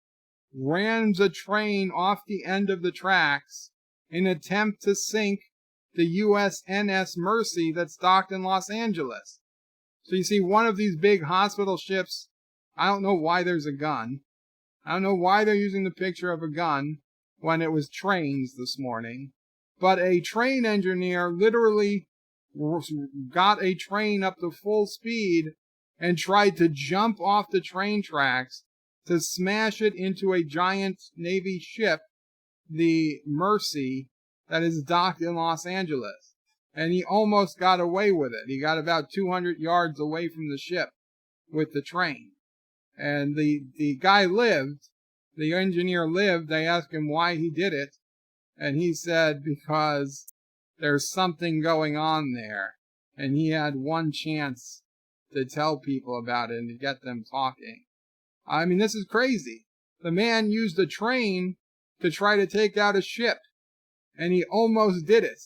rams a train off the end of the tracks in an attempt to sink the USNS Mercy that's docked in Los Angeles. So you see, one of these big hospital ships, I don't know why there's a gun. I don't know why they're using the picture of a gun when it was trains this morning. But a train engineer literally got a train up to full speed and tried to jump off the train tracks to smash it into a giant Navy ship, the Mercy, that is docked in Los Angeles. And he almost got away with it. He got about 200 yards away from the ship with the train. And the guy lived. The engineer lived. They asked him why he did it. And he said because there's something going on there. And he had one chance to tell people about it and to get them talking. I mean, this is crazy. The man used a train to try to take out a ship. And he almost did it.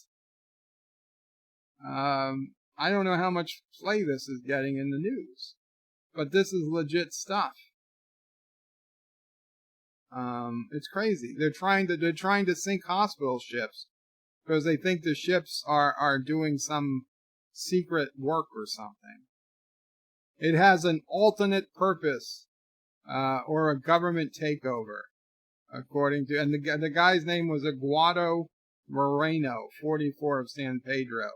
I don't know how much play this is getting in the news. But this is legit stuff. It's crazy. They're trying to sink hospital ships because they think the ships are doing some secret work or something. It has an alternate purpose, or a government takeover, according to, and the guy's name was Eduardo Moreno, 44 of San Pedro.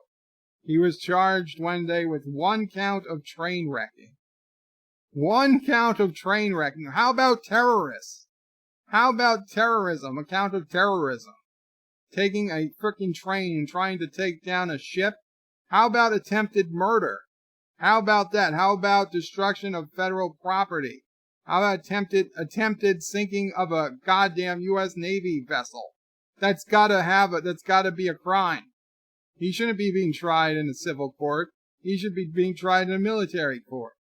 He was charged Wednesday with one count of train wrecking. One count of train wrecking. How about terrorists? How about terrorism? A count of terrorism. Taking a frickin' train and trying to take down a ship? How about attempted murder? How about that? How about destruction of federal property? How about attempted sinking of a goddamn U.S. Navy vessel? That's gotta be a crime. He shouldn't be being tried in a civil court. He should be being tried in a military court.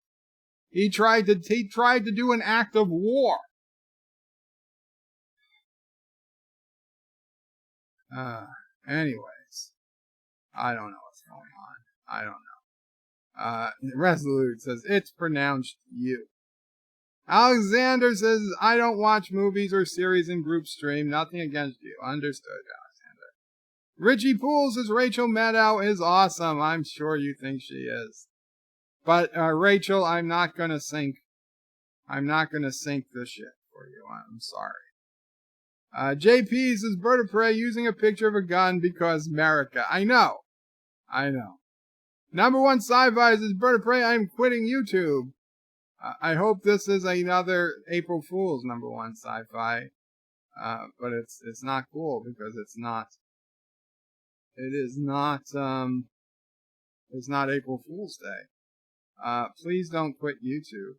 He tried to do an act of war. Anyways, I don't know what's going on. I don't know. Resolute says, it's pronounced you. Alexander says, I don't watch movies or series in group stream. Nothing against you. Understood, Alexander. Richie Poole says, Rachel Maddow is awesome. I'm sure you think she is. But, Rachel, I'm not gonna sink the ship for you. I'm sorry. JP says, Bird of Prey using a picture of a gun because America. I know. Number one sci-fi says, Bird of Prey, I'm quitting YouTube. I hope this is another April Fool's number one sci-fi. But it's not cool because it's not April Fool's Day. Please don't quit YouTube.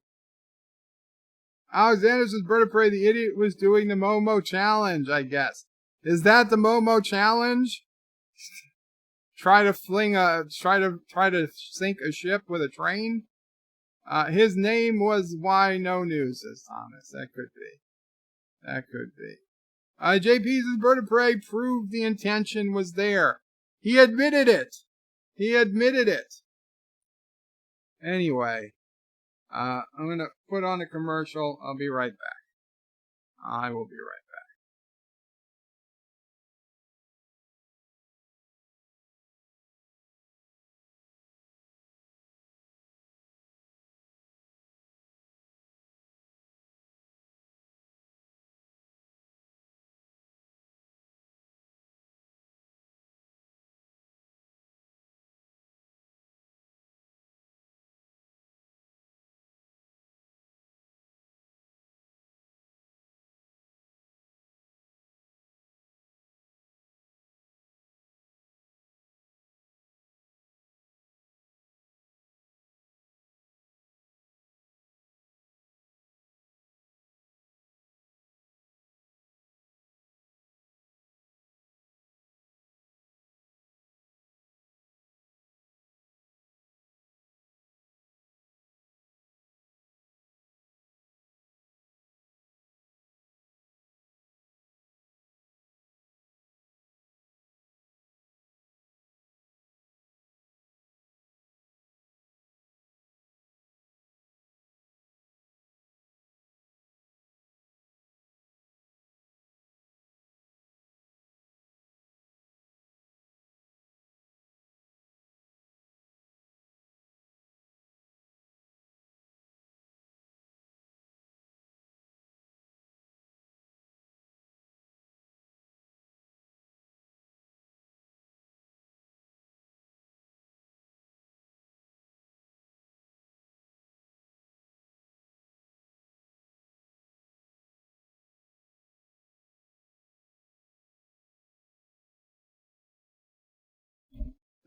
Alexander says, Bird of Prey, the idiot was doing the Momo challenge, I guess. Is that the Momo challenge? Try to sink a ship with a train? His name was Why No News, says Thomas. That could be. JP's bird of prey proved the intention was there. He admitted it. He admitted it. Anyway, I'm going to put on a commercial. I'll be right back. I will be right back.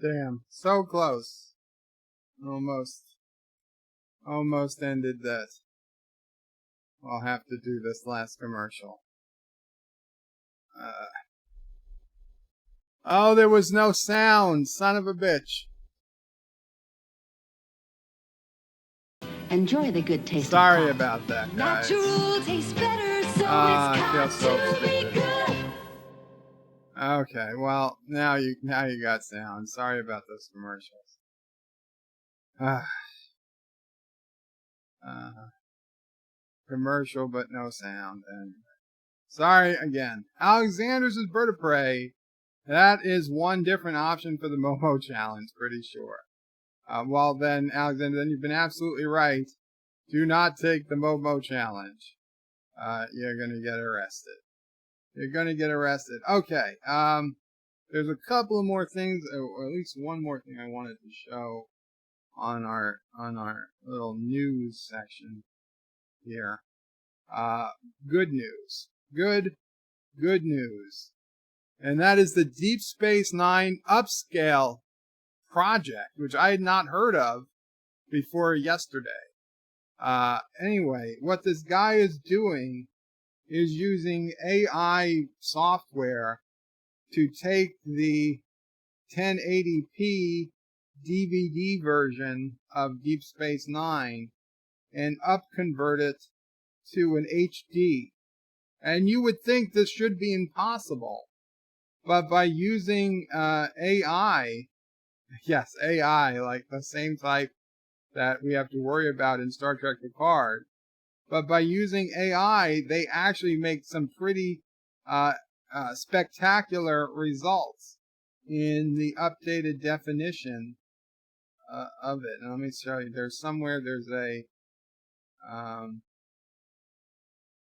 Damn, so close. Almost ended that. I'll have to do this last commercial. Oh, there was no sound, son of a bitch. Enjoy the good taste. Sorry about that, guys. Natural tastes better, so I feel it's so got to be stupid. good. Okay, well, now you got sound. Sorry about those commercials. Commercial, but no sound. And sorry again. Alexander's bird of prey. That is one different option for the Momo challenge, pretty sure. Well then, Alexander, then you've been absolutely right. Do not take the Momo challenge. You're gonna get arrested. You're gonna get arrested. Okay. There's a couple of more things, or at least one more thing I wanted to show on our little news section here. Good news. Good news. And that is the Deep Space Nine upscale project, which I had not heard of before yesterday. Anyway, what this guy is doing is using AI software to take the 1080p DVD version of Deep Space Nine and upconvert it to an HD. And you would think this should be impossible. But by using AI, yes, AI, like the same type that we have to worry about in Star Trek Picard, but by using AI, they actually make some pretty spectacular results in the updated definition of it. And let me show you. There's a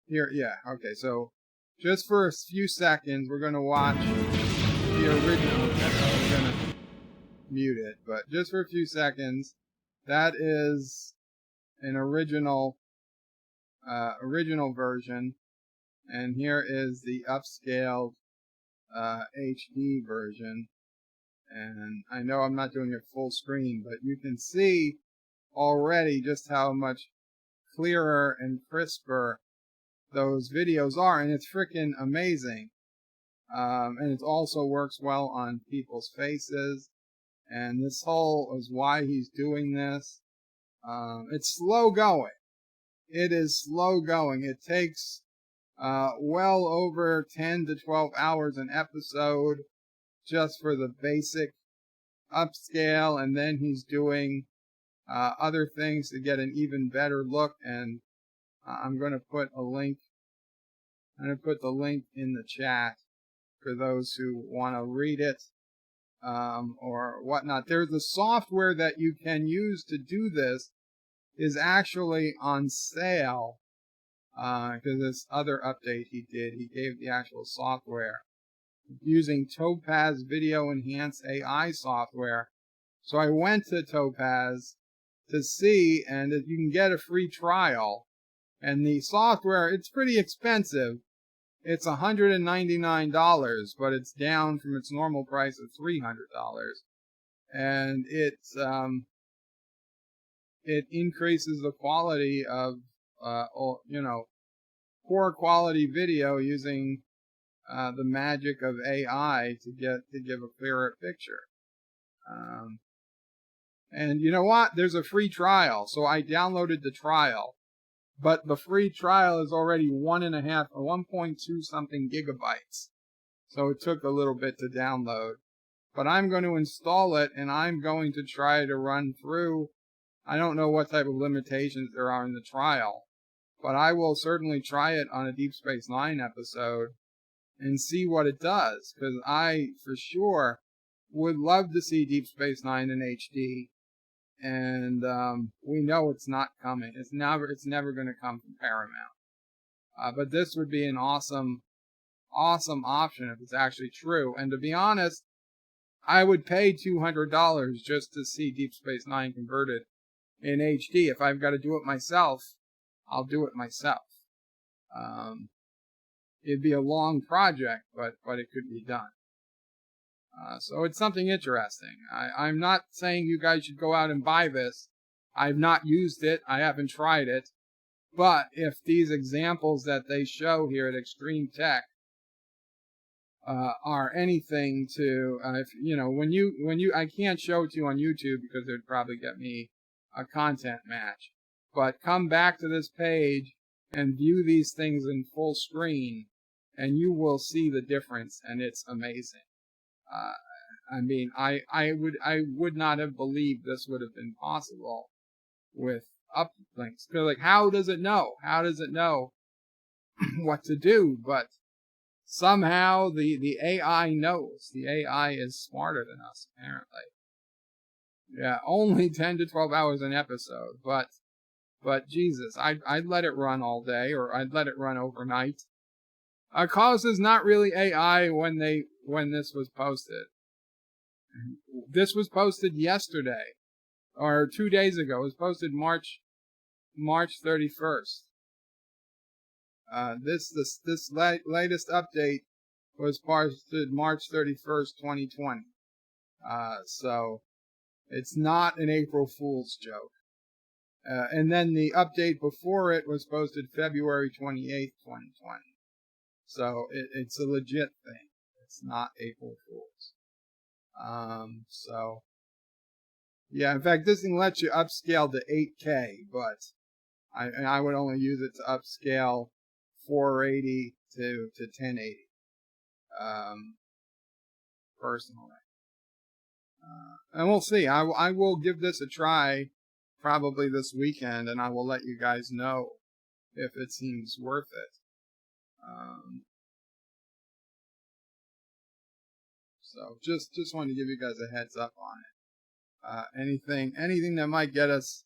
here, yeah, okay. So just for a few seconds, we're going to watch the original. We're going to mute it, but just for a few seconds, that is an original version, and here is the upscaled HD version. And I know I'm not doing it full screen, but you can see already just how much clearer and crisper those videos are, and it's freaking amazing. And it also works well on people's faces, and this whole is why he's doing this. It's slow going. It is slow going. It takes well over 10 to 12 hours an episode just for the basic upscale, and then he's doing other things to get an even better look, and I'm going to put a link. I'm going to put the link in the chat for those who want to read it or whatnot. There's the software that you can use to do this is actually on sale because this other update he did, he gave the actual software using Topaz Video Enhanced AI software. So I went to Topaz to see, and you can get a free trial. And the software, it's pretty expensive. It's $199, but it's down from its normal price of $300. And it increases the quality of, poor quality video using the magic of AI to give a clearer picture. And you know what? There's a free trial, so I downloaded the trial. But the free trial is already 1.2 something gigabytes. So it took a little bit to download. But I'm going to install it, and I'm going to try to run through. I don't know what type of limitations there are in the trial, but I will certainly try it on a Deep Space Nine episode and see what it does, because I, for sure, would love to see Deep Space Nine in HD. And we know it's not coming. It's never going to come from Paramount. But this would be an awesome option if it's actually true. And to be honest, I would pay $200 just to see Deep Space Nine converted in HD. If I've got to do it myself, I'll do it myself. It'd be a long project, but it could be done. So it's something interesting. I'm not saying you guys should go out and buy this. I've not used it. I haven't tried it. But if these examples that they show here at Extreme Tech are anything to, I can't show it to you on YouTube because it would probably get me a content match. But come back to this page and view these things in full screen, and you will see the difference, and it's amazing. I would not have believed this would have been possible with uplinks. Because, like, how does it know? How does it know what to do? But somehow the AI knows. The AI is smarter than us, apparently. Yeah, only 10 to 12 hours an episode. But Jesus, I'd let it run all day, or I'd let it run overnight. Cause is not really AI when this was posted. This was posted yesterday, or 2 days ago. It was posted March 31st. This latest update was posted March 31st, 2020. So it's not an April Fool's joke. And then the update before it was posted February 28th, 2020. So it's a legit thing. It's not April Fool's. So yeah, in fact, this thing lets you upscale to 8K, but I would only use it to upscale 480 to 1080. Personally. And we'll see. I will give this a try probably this weekend, and I will let you guys know if it seems worth it. So just wanted to give you guys a heads up on it. Anything that might get us.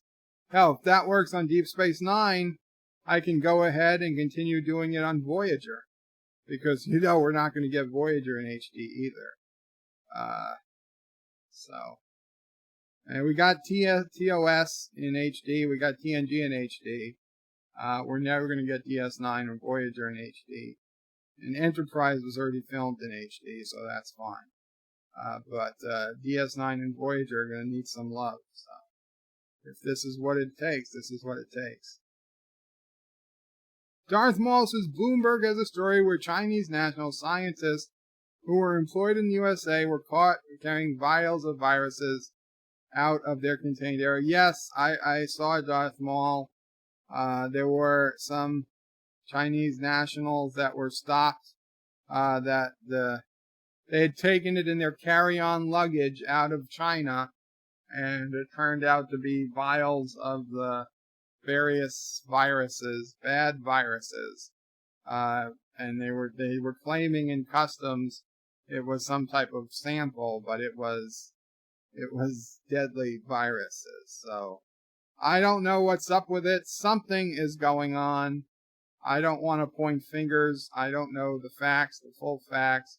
Hell, if that works on Deep Space Nine, I can go ahead and continue doing it on Voyager, because we're not going to get Voyager in HD either. And we got TOS in HD, we got TNG in HD. We're never going to get DS9 or Voyager in HD. And Enterprise was already filmed in HD, so that's fine. But DS9 and Voyager are going to need some love. So if this is what it takes, this is what it takes. Darth Maul says Bloomberg has a story where Chinese national scientists who were employed in the USA were caught carrying vials of viruses out of their contained area. Yes, I saw Darth Maul. There were some Chinese nationals that were stopped, they had taken it in their carry-on luggage out of China, and it turned out to be vials of the various viruses, bad viruses, and they were claiming in customs it was some type of sample, but it was deadly viruses. So I don't know what's up with it. Something is going on. I don't want to point fingers. I don't know the facts, the full facts,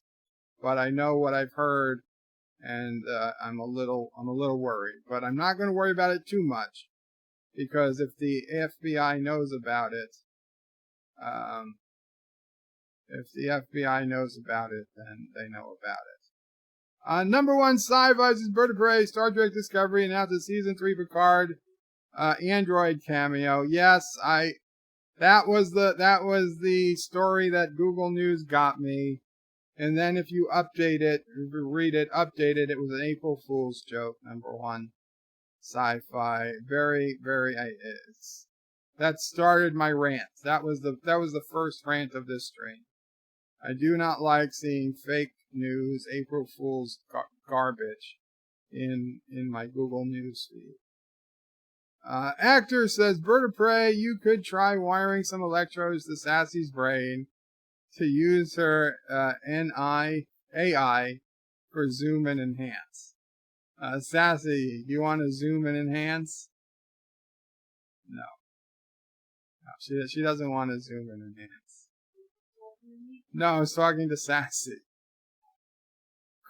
but I know what I've heard, and I'm a little worried. But I'm not going to worry about it too much, because if the FBI knows about it, then they know about it. Number one Sci-Fi's is Bird of Prey, Star Trek Discovery announced a season 3 Picard Android cameo. Yes, that was the story that Google News got me. And then if you update it, read it, update it, it was an April Fool's joke. Number one Sci-Fi, very, very. That started my rant. That was the first rant of this stream. I do not like seeing fake news, April Fool's garbage in my Google News feed. Actor says, Bird of Prey, you could try wiring some electrodes to Sassy's brain to use her AI for zoom and enhance. Sassy, do you want to zoom and enhance? No. She doesn't want to zoom and enhance. No, I was talking to Sassy.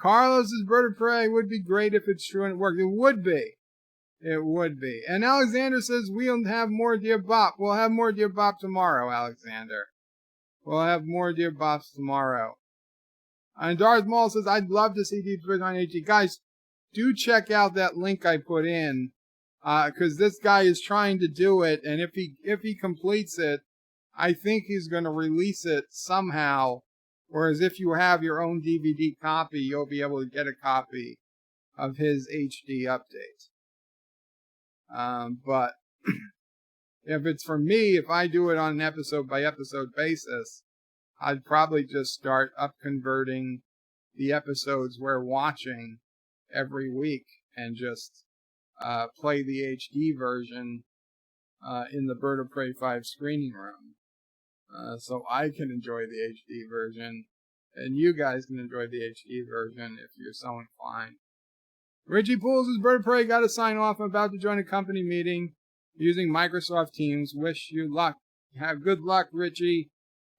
Carlos's Bird of Prey would be great if it's true and it worked. It would be. It would be. And Alexander says, we'll have more Dear Bop. We'll have more Dear Bop tomorrow, Alexander. We'll have more Dear Bops tomorrow. And Darth Maul says, I'd love to see Deep Space Nine HD. Guys, do check out that link I put in. Because this guy is trying to do it. And if he completes it, I think he's going to release it somehow. Whereas if you have your own DVD copy, you'll be able to get a copy of his HD update. But if it's for me, if I do it on an episode by episode basis, I'd probably just start converting the episodes we're watching every week and just play the HD version in the Bird of Prey 5 screening room. So I can enjoy the HD version, and you guys can enjoy the HD version if you're so inclined. Richie Pools' Bird of Prey got to sign off. I'm about to join a company meeting using Microsoft Teams. Wish you luck. Have good luck, Richie.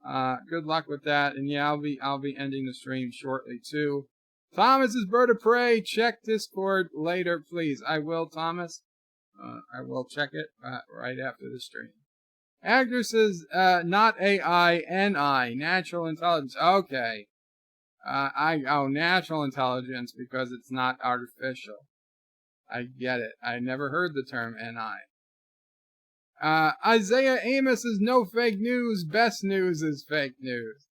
Good luck with that. And yeah, I'll be ending the stream shortly too. Thomas's Bird of Prey. Check Discord later, please. I will, Thomas. I will check it right after the stream. Actor says, not AI, NI, natural intelligence. Okay. Natural intelligence because it's not artificial. I get it. I never heard the term NI. Isaiah Amos is no fake news. Best news is fake news.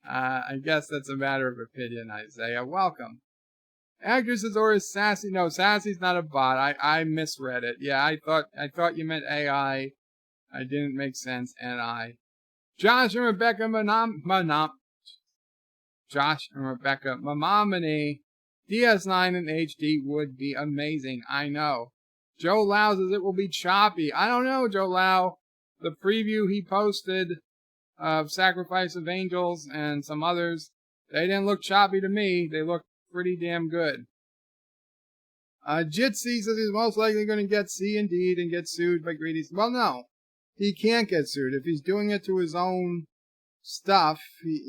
I guess that's a matter of opinion, Isaiah. Welcome. Actresses or is Sassy? No, Sassy's not a bot. I misread it. Yeah, I thought you meant AI. I didn't make sense. NI. Josh and Rebecca Mamamani, DS9 in HD would be amazing. I know. Joe Lau says it will be choppy. I don't know, Joe Lau. The preview he posted of Sacrifice of Angels and some others, they didn't look choppy to me. They looked pretty damn good. Jitsi says he's most likely going to get C-Indeed and get sued by Greedy. Well, no. He can't get sued. If he's doing it to his own stuff,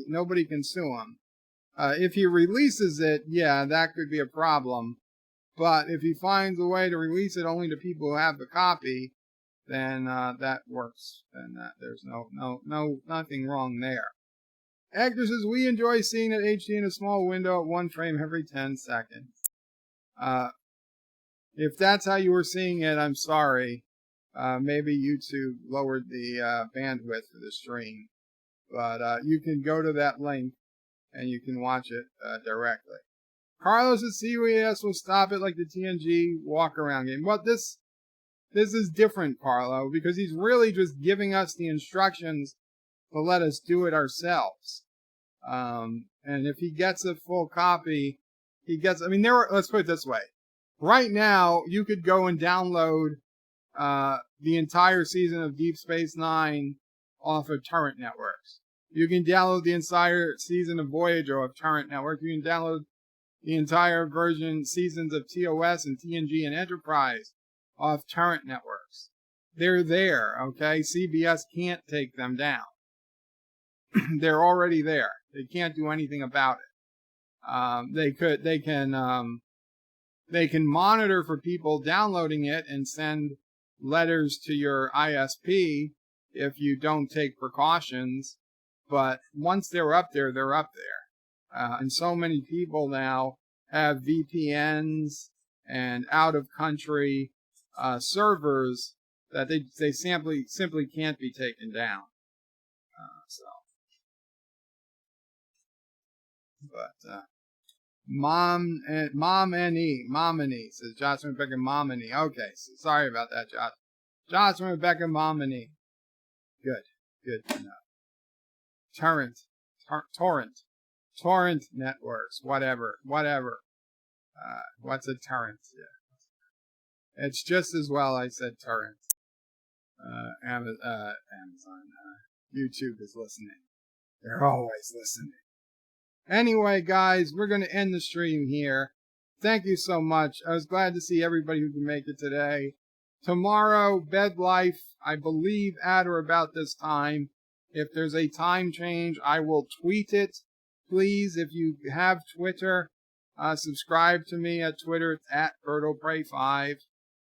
nobody can sue him. If he releases it, yeah, that could be a problem. But if he finds a way to release it only to people who have the copy, then that works. Then there's nothing wrong there. Actor says, we enjoy seeing it HD in a small window at 1 frame every 10 seconds. If that's how you were seeing it, I'm sorry. Maybe YouTube lowered the bandwidth for the stream. But you can go to that link and you can watch it directly. Carlos at CUES will stop it like the TNG walk-around game. Well, this is different, Carlo, because he's really just giving us the instructions to let us do it ourselves. And if he gets a full copy, I mean, let's put it this way. Right now, you could go and download the entire season of Deep Space Nine off of Torrent networks. You can download the entire season of Voyager off Torrent network. You can download the entire seasons of TOS and TNG and Enterprise off Torrent networks. They're there, okay? CBS can't take them down. They're already there. They can't do anything about it. They can monitor for people downloading it and send letters to your ISP if you don't take precautions. But once they're up there, they're up there. And so many people now have VPNs and out-of-country servers that they simply can't be taken down. But Mom and E says Josh and Rebecca Mom and E. Okay, so sorry about that, Josh. Josh and Rebecca Mom and E. Good to know. Torrent networks, whatever. What's a torrent? Yeah. It's just as well I said torrent. Amazon, YouTube is listening. They're always listening. Anyway, guys, we're going to end the stream here. Thank you so much. I was glad to see everybody who can make it today. Tomorrow, Bed Life, I believe at or about this time. If there's a time change, I will tweet it. Please, if you have Twitter, subscribe to me at Twitter. It's at BertoPray5.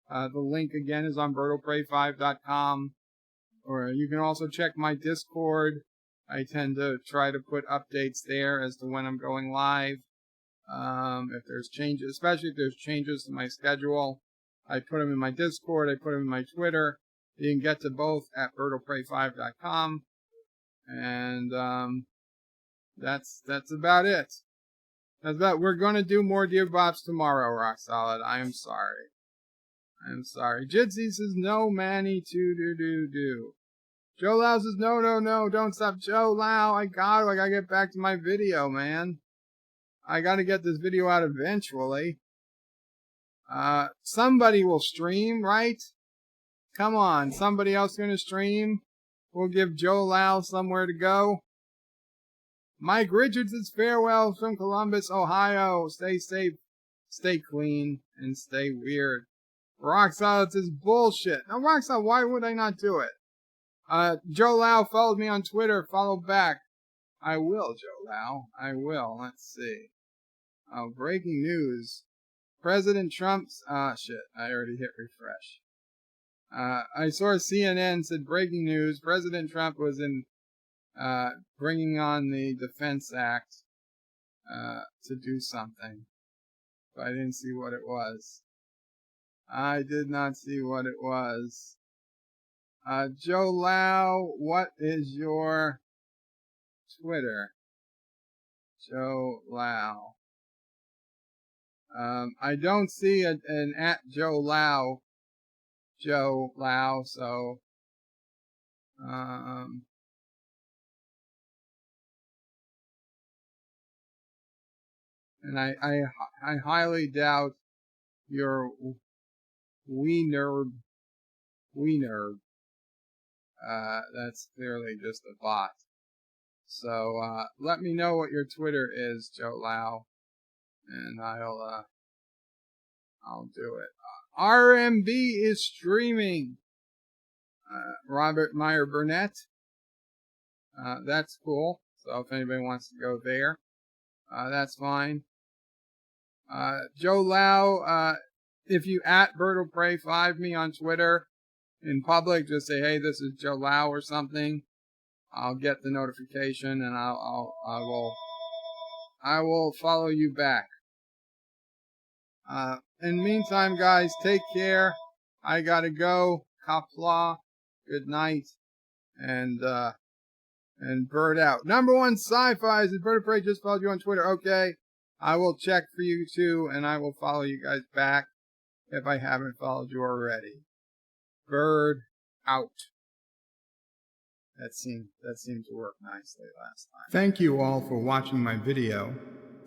The link again is on BertoPray5.com. Or you can also check my Discord. I tend to try to put updates there as to when I'm going live. If there's changes, especially if there's changes to my schedule, I put them in my Discord. I put them in my Twitter. You can get to both at BertoPray5.com. And that's about it. We're gonna do more Dear Bops tomorrow, Rock Solid. I am sorry. Jitsi says no, Manny do. Joe Lau says no, don't stop. Joe Lau, I gotta get back to my video, man. I gotta get this video out eventually. Somebody will stream, right? Come on, somebody else gonna stream? We'll give Joe Lau somewhere to go. Mike Richards says farewell from Columbus, Ohio. Stay safe, stay clean, and stay weird. Rock Solid says bullshit. Now, Rock Solid, why would I not do it? Joe Lau followed me on Twitter. Follow back. I will, Joe Lau. I will. Let's see. Breaking news. President Trump's... shit. I already hit refresh. I saw CNN said breaking news. President Trump was in bringing on the Defense Act to do something. But I didn't see what it was. I did not see what it was. Joe Lau, what is your Twitter? Joe Lau. I don't see an at Joe Lau. So and I highly doubt your Wiener. That's clearly just a bot. So let me know what your Twitter is, Joe Lau, and I'll do it. RMB is streaming. Robert Meyer Burnett. That's cool. So if anybody wants to go there, that's fine. Joe Lau, if you at BertoPray5 me on Twitter in public, just say, hey, this is Joe Lau or something. I'll get the notification and I will follow you back. In the meantime, guys, take care. I gotta go. Qapla. Good night. And bird out. Number one sci-fi is BertoPray just followed you on Twitter. Okay. I will check for you too, and I will follow you guys back if I haven't followed you already. Bird out. That seemed to work nicely last time. Thank you all for watching my video.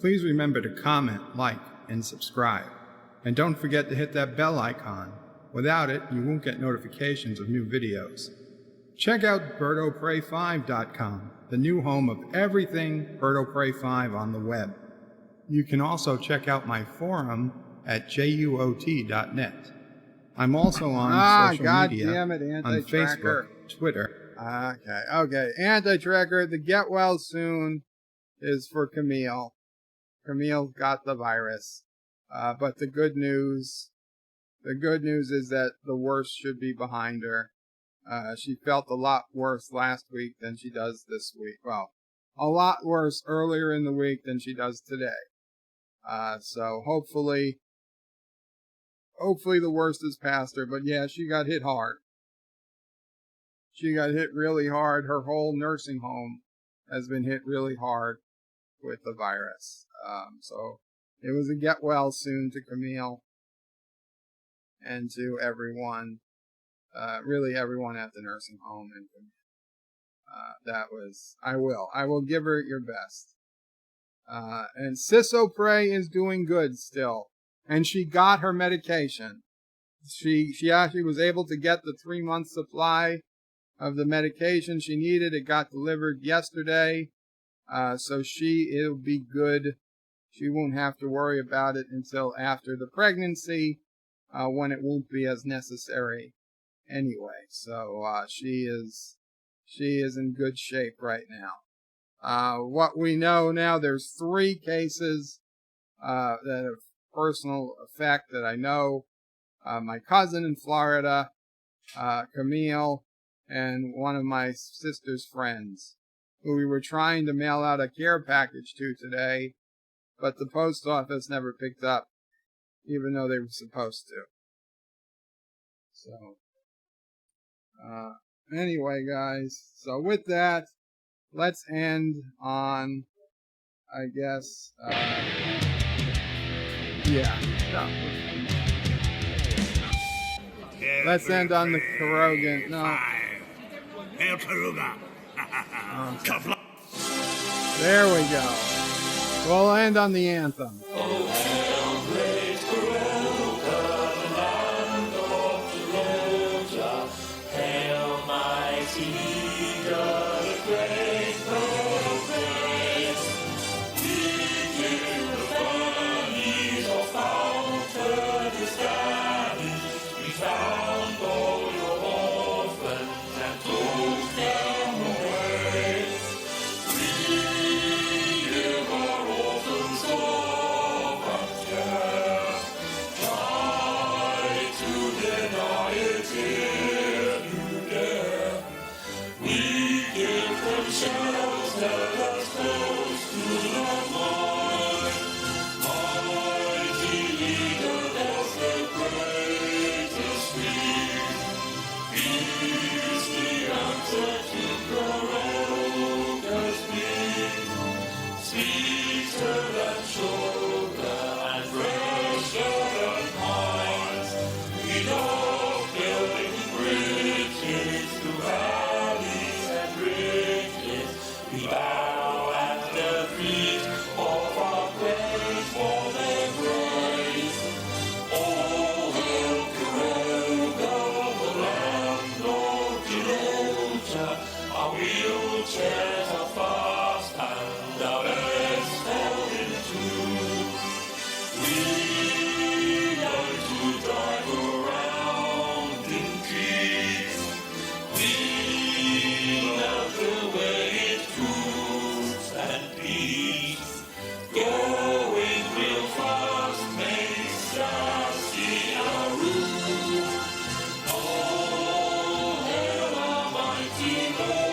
Please remember to comment, like, and subscribe. And don't forget to hit that bell icon. Without it, you won't get notifications of new videos. Check out BirdoPrey5.com, the new home of everything Birdo Prey 5 on the web. You can also check out my forum at juot.net. I'm also on social media on Facebook, Twitter. Okay. Anti-tracker, the get well soon is for Camille. Camille got the virus. But the good news is that the worst should be behind her. She felt a lot worse last week than she does this week. Well, a lot worse earlier in the week than she does today. So hopefully the worst is past her. But yeah, she got hit hard. She got hit really hard. Her whole nursing home has been hit really hard with the virus. So it was a get well soon to Camille and to everyone, really everyone at the nursing home. And I will give her your best. And Sisso Prey is doing good still. And she got her medication. She actually was able to get the 3-month supply of the medication she needed. It got delivered yesterday. So it'll be good. She won't have to worry about it until after the pregnancy, when it won't be as necessary anyway. So she is in good shape right now. What we know now, there's 3 cases that have personal effect that I know. My cousin in Florida, Camille, and one of my sister's friends, who we were trying to mail out a care package to today, but the post office never picked up, even though they were supposed to. So, anyway, guys, so with that, let's end on, I guess, let's end on the Karogan. No. Hail Karuga. Qapla. There we go. We'll end on the anthem. Hail mighty God of great progress. We give the funnies of fountain to stand. We found all your orphans and took them away. We give our orphans love and care. Try to deny it if you dare. We give them shelter that's close to the line. Mighty leader of the greatest need. He's the answer to Karoga's plea. Sweeter than sugar and fresher than pines. We love building bridges to valleys and bridges. We bow at the feet of our grateful embrace. Oh, hail Karoga, the land of Gibraltar. Our wheelchairs are fast and our best held in two. We like to drive around in jeeps. We love the way it cools and beats. Going real fast makes us see our roof. Oh, hail our mighty Lord.